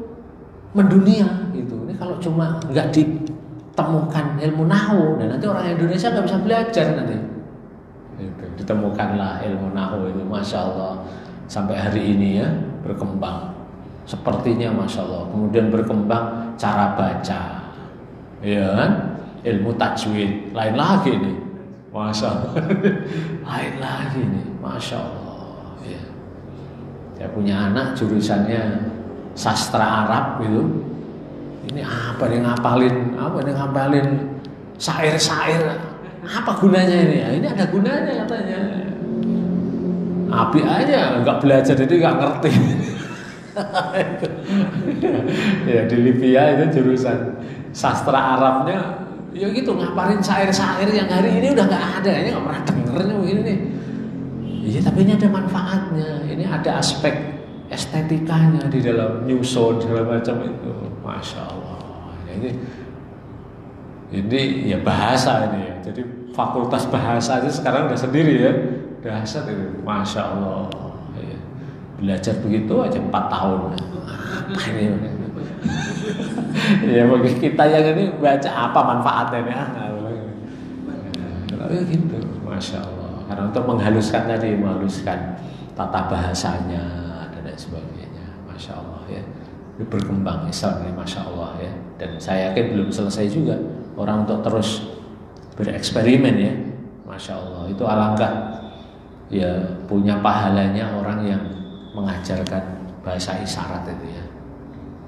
mendunia gitu. Ini kalau cuma nggak ditemukan ilmu nahwu, dan nanti orang Indonesia nggak bisa belajar nanti. Itu. Ditemukanlah ilmu nahwu itu, Masya Allah, sampai hari ini ya berkembang. sepertinya masya Allah. Kemudian berkembang cara baca, ya kan? Ilmu tajwid, lain lagi nih, masya Allah. Lain lagi nih, masya Allah. Ya. Saya punya anak jurusannya sastra Arab gitu. Ini apa nih ngapalin syair-syair. Apa gunanya ini? Ya, ini ada gunanya katanya. Abi aja nggak belajar jadi nggak ngerti. Ya di Libya itu jurusan sastra Arabnya, ya gitu ngapalin syair-syair yang hari ini udah nggak ada, ini nggak pernah dengernya begini nih. Iya tapi ini ada manfaatnya, ini ada aspek estetikanya di dalam nyusun segala macam itu, masya Allah. Ini ya bahasa ini ya, jadi fakultas bahasa aja sekarang udah sendiri ya, dahsyat itu, masya Allah. Ya. Belajar begitu aja 4 tahun. Apa ini? Ya bagi kita yang ini baca apa manfaatnya? Ya gitu, masya Allah. Karena untuk menghaluskan tata bahasanya dan lain sebagainya, masya Allah ya. Ini berkembang Islam ini, masya Allah ya. Dan saya yakin belum selesai juga orang untuk terus bereksperimen ya, masya Allah. Itu alangkah ya punya pahalanya orang yang mengajarkan bahasa isyarat itu ya.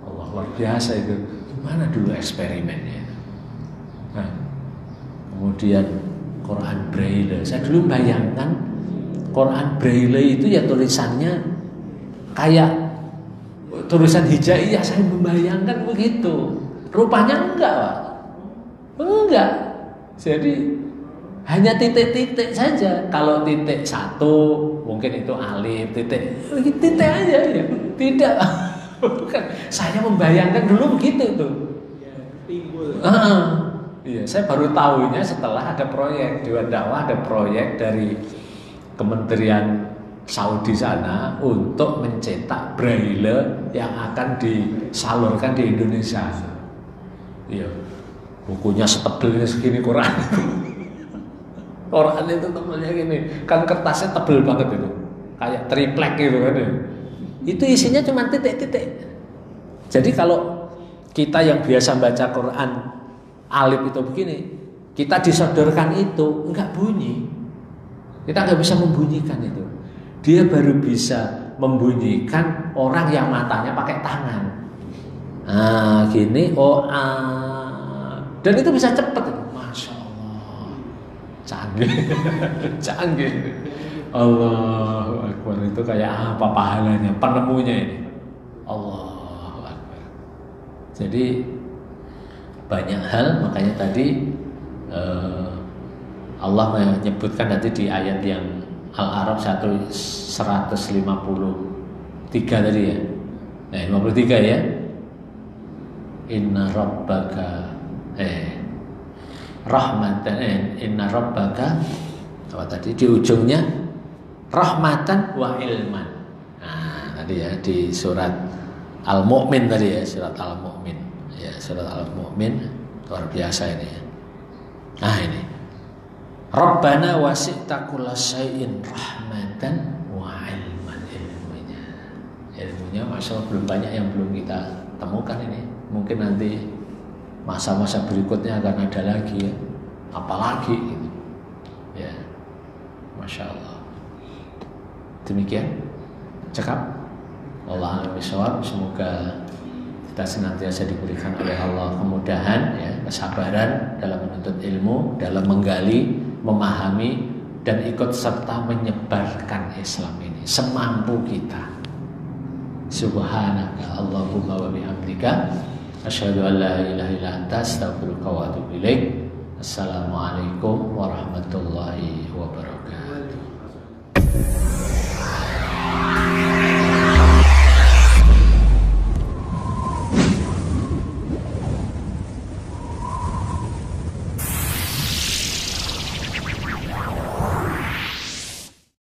Allah luar biasa itu. Gimana dulu eksperimennya? Nah, kemudian Quran Braille. Saya dulu bayangkan Quran Braille itu ya tulisannya kayak tulisan hijaiyah. Saya membayangkan begitu. Rupanya enggak, Pak. Enggak. Jadi hanya titik-titik saja. Kalau titik 1 mungkin itu alif, titik aja ya. Tidak. Bukan. Saya membayangkan dulu begitu tuh. Ya, timbul. Iya, saya baru tahunya setelah ada proyek Dewan Dakwah, ada proyek dari Kementerian Saudi sana untuk mencetak Braille yang akan disalurkan di Indonesia. Iya, bukunya setebelnya segini Quran. Quran itu tebelnya gini, kan kertasnya tebel banget itu, kayak triplek gitu kan ya. Itu isinya cuma titik-titik. Jadi kalau kita yang biasa baca Quran alif itu begini, kita disodorkan itu enggak bunyi. Kita enggak bisa membunyikan itu. Dia baru bisa membunyikan orang yang matanya pakai tangan. Nah, gini, dan itu bisa cepat. Masya Allah, canggih, canggih. Allahu Akbar, itu kayak apa pahalanya penemunya ini. Allahu Akbar. Jadi banyak hal, makanya tadi Allah menyebutkan nanti di ayat yang Al-A'raf 153 tadi ya. Nah, 53 ya. Inna rabbaka rahmatan inna rabbaka apa tadi di ujungnya rahmatan wa ilman. Nah, tadi ya di surat Al-Mu'min tadi ya, surat Al-Mu'min. Ya, surat Al-Mu'min luar biasa ini ya. Nah, ini. Rabbana wasi'ta kulla syai'in rahmatan wa ilman. Ilmunya masya Allah belum banyak yang belum kita temukan ini. Mungkin nanti masa-masa berikutnya akan ada lagi ya. Apalagi gitu. Ya. Masya Allah. Demikian cakap. Allah a'lam bishawab. Semoga kita senantiasa diberikan oleh Allah kemudahan ya, kesabaran dalam menuntut ilmu, dalam menggali, memahami dan ikut serta menyebarkan Islam ini semampu kita. Subhanaka Allahumma wa bihamdika asyhadu an la ilaha illa anta astaghfiruka wa atubu ilaik. Assalamualaikum warahmatullahi wabarakatuh.